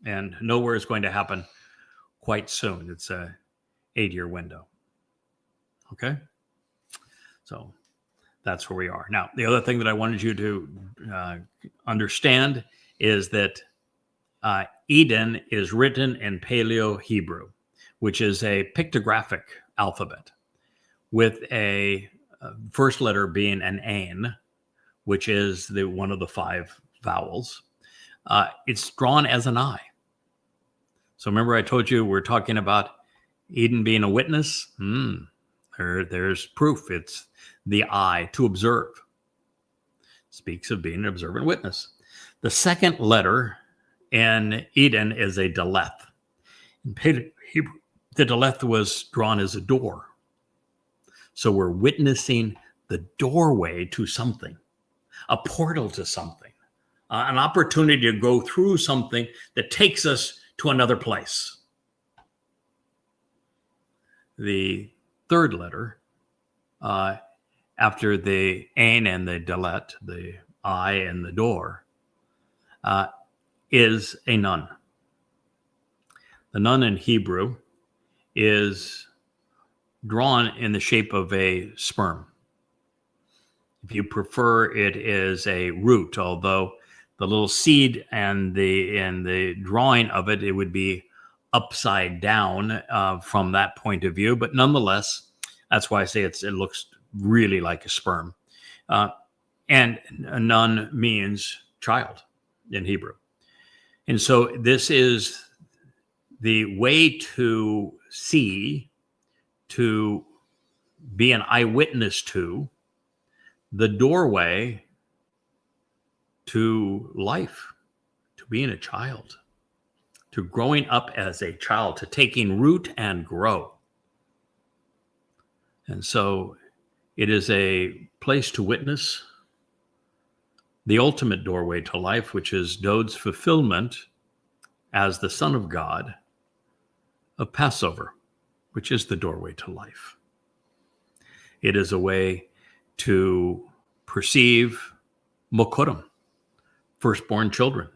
And nowhere is going to happen quite soon. It's a 8-year window. Okay? So that's where we are. Now, the other thing that I wanted you to understand is that Eden is written in Paleo Hebrew, which is a pictographic alphabet with a first letter being an Ain, which is one of the 5 vowels. It's drawn as an I. So remember I told you we're talking about Eden being a witness? There's proof. It's the I, to observe. Speaks of being an observant witness. The second letter in Eden is a Daleth. In Hebrew, the Daleth was drawn as a door. So we're witnessing the doorway to something, a portal to something, an opportunity to go through something that takes us to another place. The third letter, after the Ain and the Dalet, the I and the door, is a nun. The nun in Hebrew is drawn in the shape of a sperm. If you prefer, it is a root, although the little seed and the drawing of it, it would be upside down from that point of view. But nonetheless, that's why I say it looks really like a sperm. And a nun means child in Hebrew. And so this is the way to see, to be an eyewitness to, the doorway to life, to being a child, to growing up as a child, to taking root and grow. And so it is a place to witness the ultimate doorway to life, which is Dode's fulfillment as the Son of God of Passover, which is the doorway to life. It is a way to perceive Mokurim, firstborn children.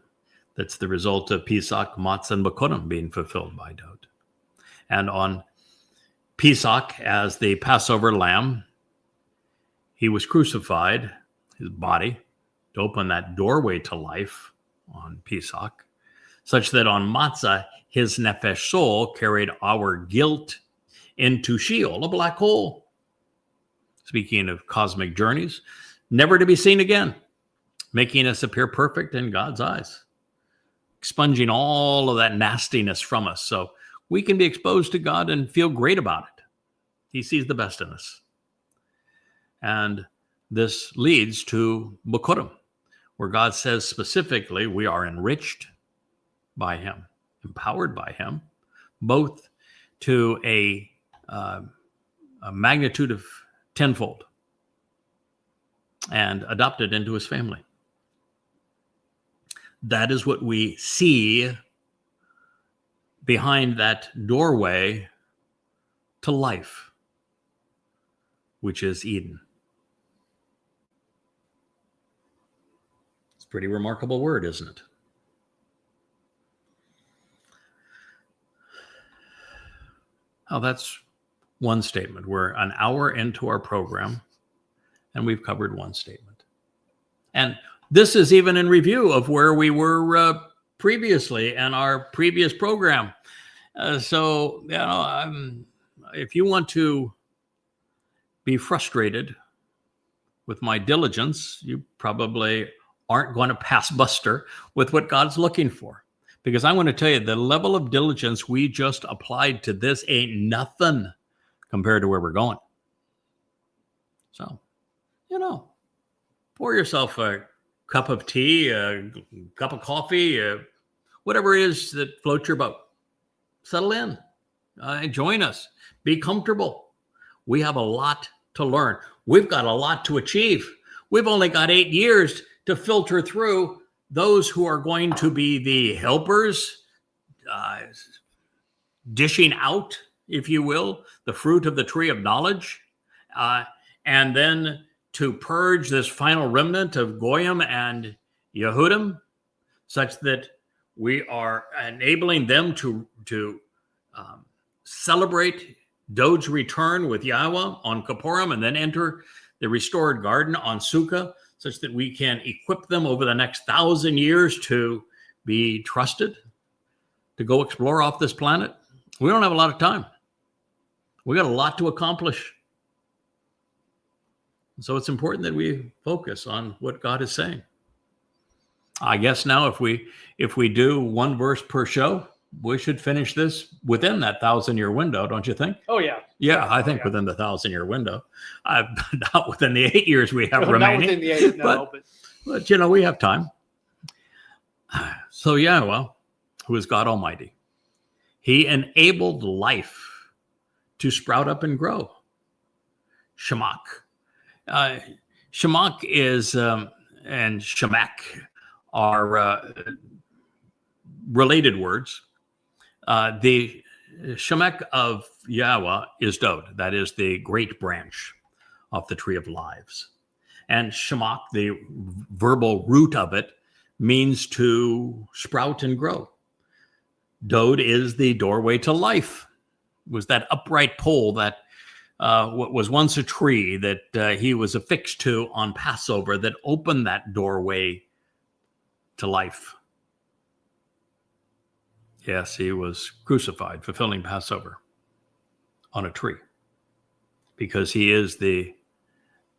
That's the result of Pesach, Matzah, and Mokurim being fulfilled by Dode. And on Pesach, as the Passover lamb, he was crucified, his body, to open that doorway to life on Pesach, such that on Matzah, his nefesh soul carried our guilt into Sheol, a black hole. Speaking of cosmic journeys, never to be seen again, making us appear perfect in God's eyes, expunging all of that nastiness from us so we can be exposed to God and feel great about it. He sees the best in us. And this leads to Mokurim, where God says specifically we are enriched by him, empowered by him, both to a magnitude of tenfold, and adopted into his family. That is what we see behind that doorway to life, which is Eden. It's a pretty remarkable word, isn't it? Oh, that's one statement. We're an hour into our program, and we've covered one statement. And this is even in review of where we were previously in our previous program. So, if you want to be frustrated with my diligence, you probably aren't going to pass muster with what God's looking for. Because I want to tell you, the level of diligence we just applied to this ain't nothing compared to where we're going. So, pour yourself a cup of tea, a cup of coffee, whatever it is that floats your boat. Settle in, join us, be comfortable. We have a lot to learn. We've got a lot to achieve. We've only got 8 years to filter through those who are going to be the helpers, dishing out, if you will, the fruit of the tree of knowledge, and then to purge this final remnant of Goyim and Yehudim, such that we are enabling them to celebrate Dode's return with Yahweh on Kippurim, and then enter the restored garden on Sukkah, such that we can equip them over the next 1,000 years to be trusted, to go explore off this planet. We don't have a lot of time. We got a lot to accomplish. So it's important that we focus on what God is saying. I guess now if we do one verse per show, we should finish this within that 1,000-year window, don't you think? Oh, yeah. Yeah, I think within the 1,000-year window. Not within the 8 years we have remaining. Not within the 8, no. But we have time. So Yahweh, who is God Almighty, he enabled life to sprout up and grow. Shemak. Shemak is, and Shemak are related words. The Shemek of Yahweh is Dode. That is the great branch of the tree of lives. And Shemak, the verbal root of it, means to sprout and grow. Dode is the doorway to life. It was that upright pole that what was once a tree that he was affixed to on Passover that opened that doorway to life. Yes, he was crucified, fulfilling Passover on a tree, because he is the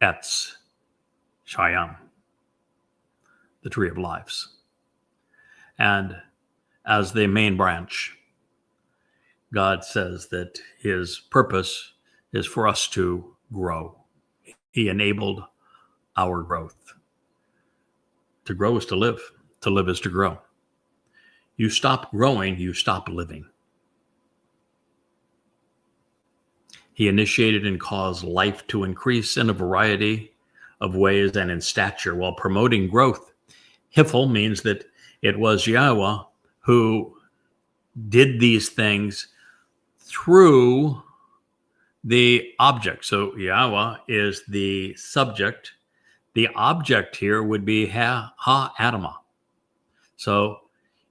Etz Chaim, the tree of lives. And as the main branch, God says that his purpose is for us to grow. He enabled our growth. To grow is to live. To live is to grow. You stop growing, you stop living. He initiated and caused life to increase in a variety of ways and in stature while promoting growth. Hifel means that it was Yahweh who did these things through the object. So Yahweh is the subject. The object here would be Ha-Adamah. So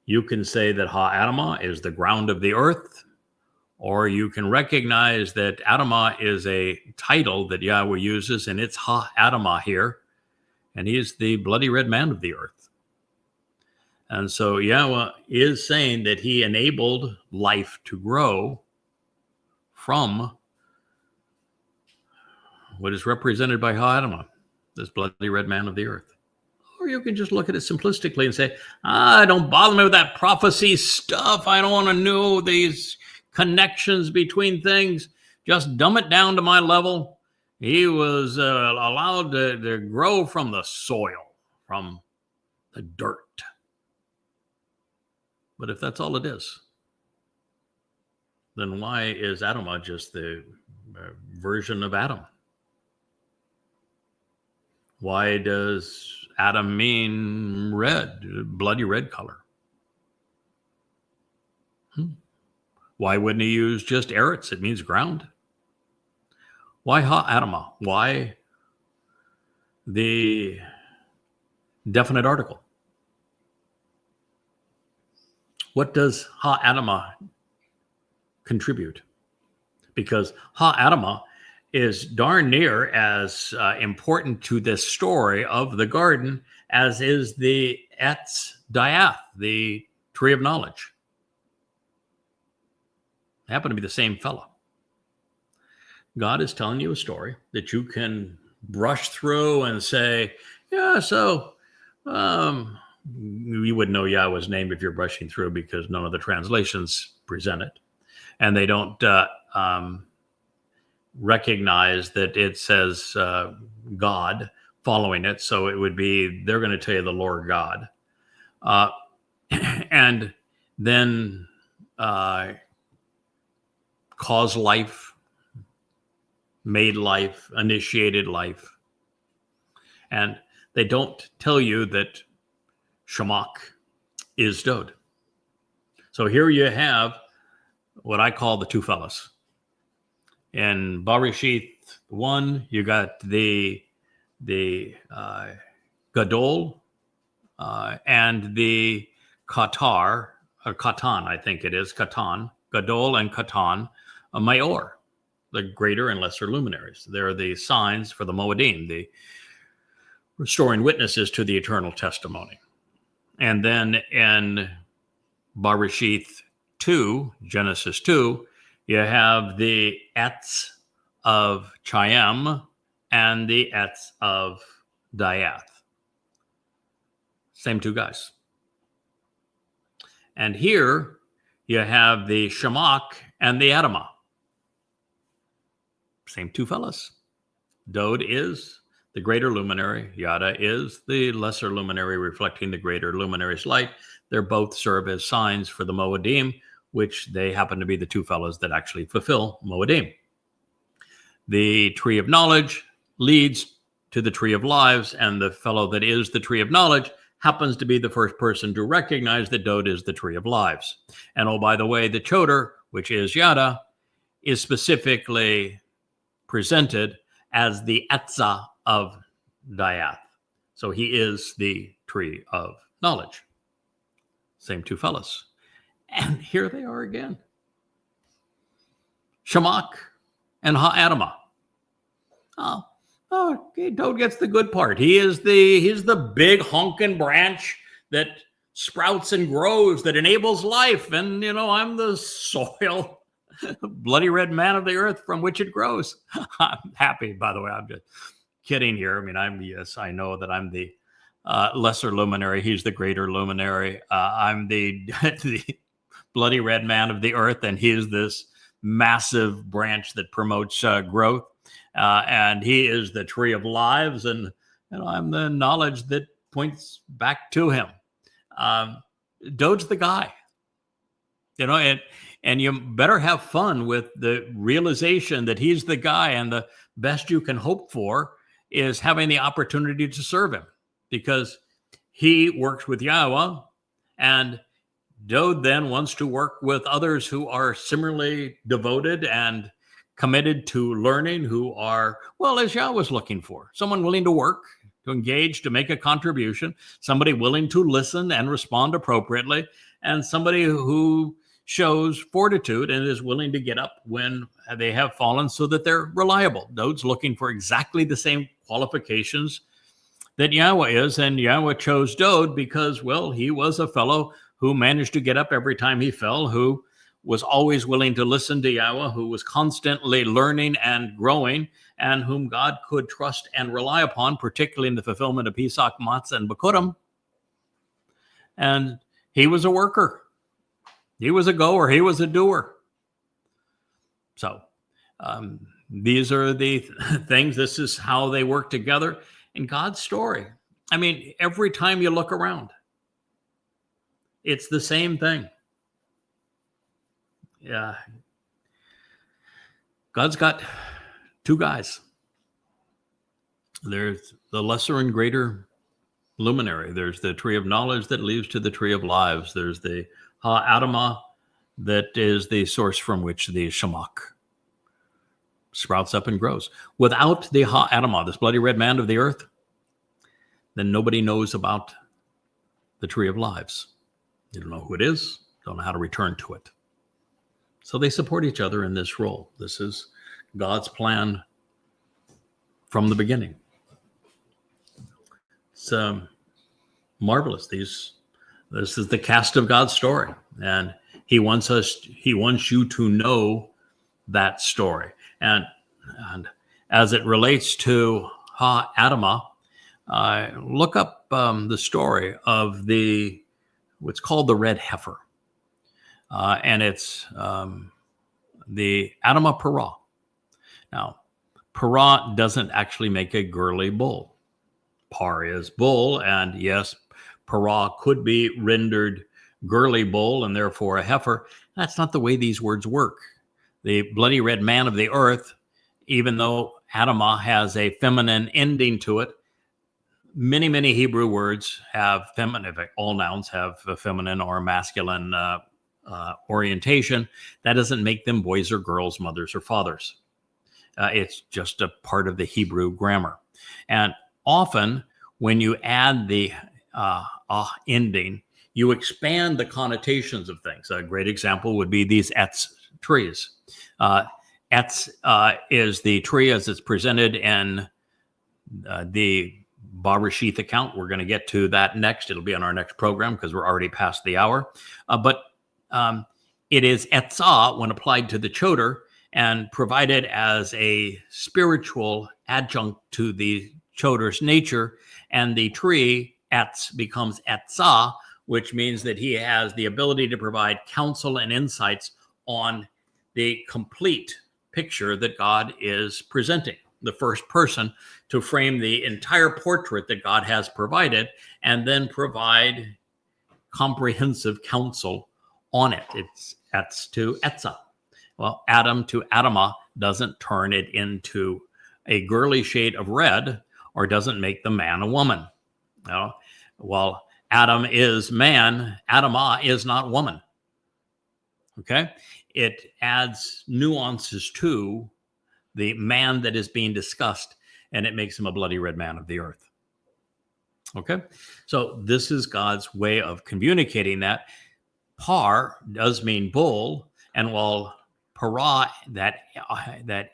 you can say that Ha-Adamah is the ground of the earth, or you can recognize that Adamah is a title that Yahweh uses, and it's Ha-Adamah here, and he is the bloody red man of the earth. And so Yahweh is saying that he enabled life to grow from what is represented by Ha-Adamah, this bloody red man of the earth. Or you can just look at it simplistically and say, don't bother me with that prophecy stuff. I don't want to know these connections between things. Just dumb it down to my level. He was allowed to grow from the soil, from the dirt. But if that's all it is, then why is Adamah just the version of Adam? Why does Adam mean red, bloody red color? Why wouldn't he use just Eretz? It means ground. Why Ha-Adamah? Why the definite article? What does Ha-Adamah contribute? Because Ha-Adamah is darn near as important to this story of the garden as is the Etz Dayath, the tree of knowledge. They happen to be the same fellow. God is telling you a story that you can brush through and say, yeah, so you wouldn't know Yahweh's name if you're brushing through, because none of the translations present it. And they don't recognize that it says God following it. So it would be, they're going to tell you the Lord God. And then cause life, made life, initiated life. And they don't tell you that Shemach is Dode. So here you have what I call the two fellas. In Bereshith 1, you got the Gadol and the Katan, I think it is, Katan, Gadol and Katan, Mayor, the greater and lesser luminaries. They're the signs for the Moedim, the restoring witnesses to the eternal testimony. And then in Bereshith 2, Genesis 2, you have the Etz of Chaim and the Etz of Dayath. Same two guys. And here you have the Shemach and the Adamah. Same two fellas. Dode is the greater luminary. Yada is the lesser luminary, reflecting the greater luminary's light. They both serve as signs for the Moedim, which they happen to be the two fellows that actually fulfill Moedim. The tree of knowledge leads to the tree of lives, and the fellow that is the tree of knowledge happens to be the first person to recognize that Dode is the tree of lives. And oh, by the way, the Choder, which is Yada, is specifically presented as the Etza of Dayath. So he is the tree of knowledge. Same two fellows. And here they are again. Shamak and Ha'adamah. Oh, okay, Dode gets the good part. He's the big honking branch that sprouts and grows, that enables life. And, I'm the soil, bloody red man of the earth from which it grows. I'm happy, by the way. I'm just kidding here. I mean, I know that I'm the lesser luminary. He's the greater luminary. I'm the bloody red man of the earth, and he is this massive branch that promotes growth. And he is the tree of lives, and I'm the knowledge that points back to him. Dode's the guy, and you better have fun with the realization that he's the guy, and the best you can hope for is having the opportunity to serve him, because he works with Yahweh, and Dode then wants to work with others who are similarly devoted and committed to learning, who are, as Yahweh's looking for, someone willing to work, to engage, to make a contribution, somebody willing to listen and respond appropriately, and somebody who shows fortitude and is willing to get up when they have fallen so that they're reliable. Dode's looking for exactly the same qualifications that Yahweh is, and Yahweh chose Dode because, he was a fellow who managed to get up every time he fell, who was always willing to listen to Yahweh, who was constantly learning and growing, and whom God could trust and rely upon, particularly in the fulfillment of Pesach, Matzah, and Bikurim. And he was a worker. He was a goer. He was a doer. So these are the things. This is how they work together in God's story. I mean, every time you look around, it's the same thing. Yeah. God's got two guys. There's the lesser and greater luminary. There's the tree of knowledge that leads to the tree of lives. There's the Ha'adamah that is the source from which the Shamak sprouts up and grows. Without the Ha'adamah, this bloody red man of the earth, then nobody knows about the tree of lives. You don't know who it is, don't know how to return to it. So they support each other in this role. This is God's plan from the beginning. It's marvelous. This is the cast of God's story, and He wants you to know that story. And as it relates to Ha'adamah, look up the story of what's called the red heifer. And it's the Adamah Parah. Now, Parah doesn't actually make a girly bull. Par is bull, and yes, Parah could be rendered girly bull and therefore a heifer. That's not the way these words work. The bloody red man of the earth, even though Adamah has a feminine ending to it, many, many Hebrew words have feminine, all nouns have a feminine or masculine orientation. That doesn't make them boys or girls, mothers or fathers. It's just a part of the Hebrew grammar. And often when you add the ending, you expand the connotations of things. A great example would be these etz trees. Etz is the tree as it's presented in the Bereshith account. We're going to get to that next. It'll be on our next program because we're already past the hour. But it is etzah when applied to the choder and provided as a spiritual adjunct to the choder's nature. And the tree, etz, becomes etzah, which means that he has the ability to provide counsel and insights on the complete picture that God is presenting. The first person to frame the entire portrait that God has provided and then provide comprehensive counsel on it. It's etz to etzah. Well, Adam to Adamah doesn't turn it into a girly shade of red or doesn't make the man a woman. No. While Adam is man, Adamah is not woman. Okay? It adds nuances to the man that is being discussed, and it makes him a bloody red man of the earth. Okay? So this is God's way of communicating that. Par does mean bull, and while para, that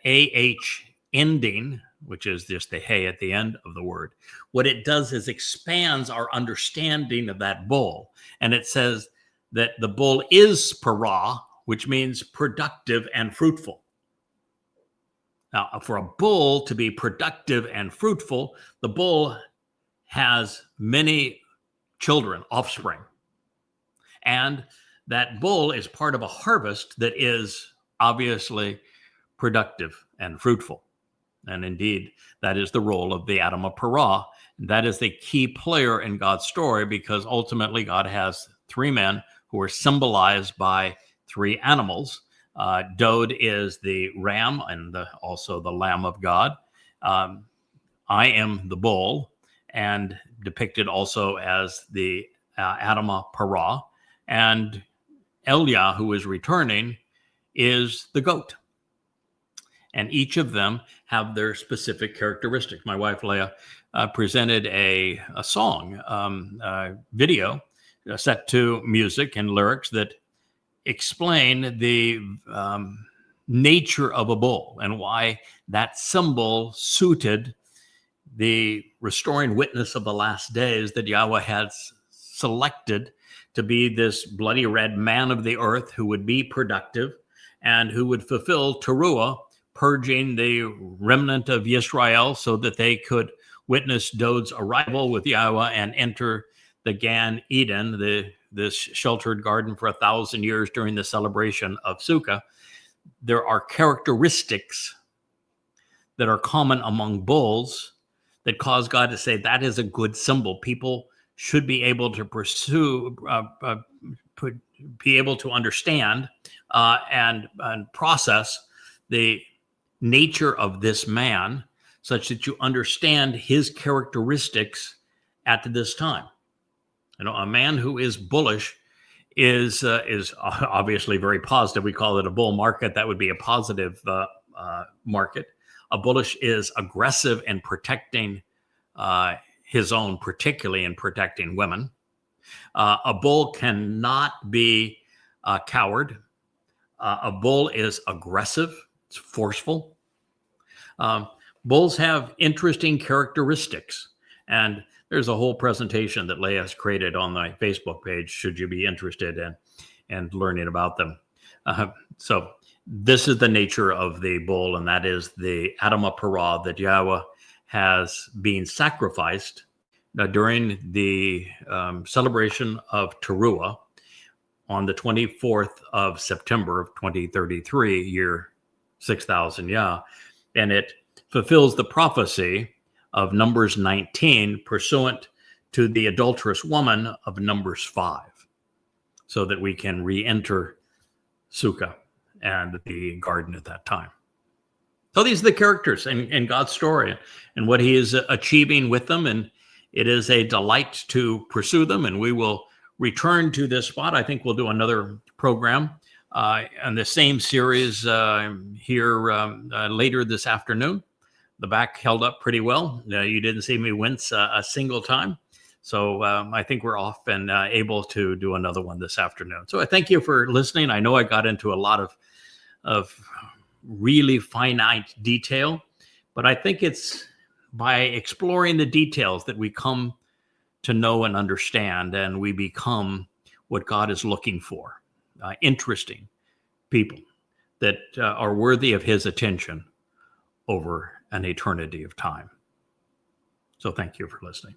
AH ending, which is just the hey at the end of the word, what it does is expands our understanding of that bull. And it says that the bull is para, which means productive and fruitful. Now, for a bull to be productive and fruitful, the bull has many children, offspring. And that bull is part of a harvest that is obviously productive and fruitful. And indeed, that is the role of the Adamah Parah. That is the key player in God's story, because ultimately God has three men who are symbolized by three animals. Dode is the ram and also the Lamb of God. I am the bull, and depicted also as the Adamah Parah. And Elia, who is returning, is the goat. And each of them have their specific characteristics. My wife, Leah, presented a song, video set to music and lyrics that explain the nature of a bull and why that symbol suited the restoring witness of the last days that Yahweh has selected to be this bloody red man of the earth who would be productive and who would fulfill Teruah, purging the remnant of Yisrael so that they could witness Dode's arrival with Yahweh and enter the Gan Eden, this sheltered garden for 1,000 years during the celebration of Sukkah. There are characteristics that are common among bulls that cause God to say that is a good symbol. People should be able to pursue, be able to understand and process the nature of this man, such that you understand his characteristics at this time. You know, a man who is bullish is obviously very positive. We call it a bull market. That would be a positive market. A bullish is aggressive in protecting his own, particularly in protecting women. A bull cannot be a coward. A bull is aggressive. It's forceful. Bulls have interesting characteristics, and there's a whole presentation that Leah has created on my Facebook page, should you be interested in learning about them. So this is the nature of the bull, and that is the Adamah Parah that Yahweh has been sacrificed during the celebration of Teruah on the 24th of September of 2033, year 6,000 Yah. And it fulfills the prophecy of Numbers 19 pursuant to the adulterous woman of Numbers 5, so that we can re-enter Sukkah and the garden at that time. So these are the characters in God's story and what he is achieving with them. And it is a delight to pursue them. And we will return to this spot. I think we'll do another program on the same series here later this afternoon. The back held up pretty well. You didn't see me wince a single time. So I think we're off and able to do another one this afternoon. So I thank you for listening. I know I got into a lot of really finite detail, but I think it's by exploring the details that we come to know and understand, and we become what God is looking for. Interesting people that are worthy of his attention over an eternity of time. So thank you for listening.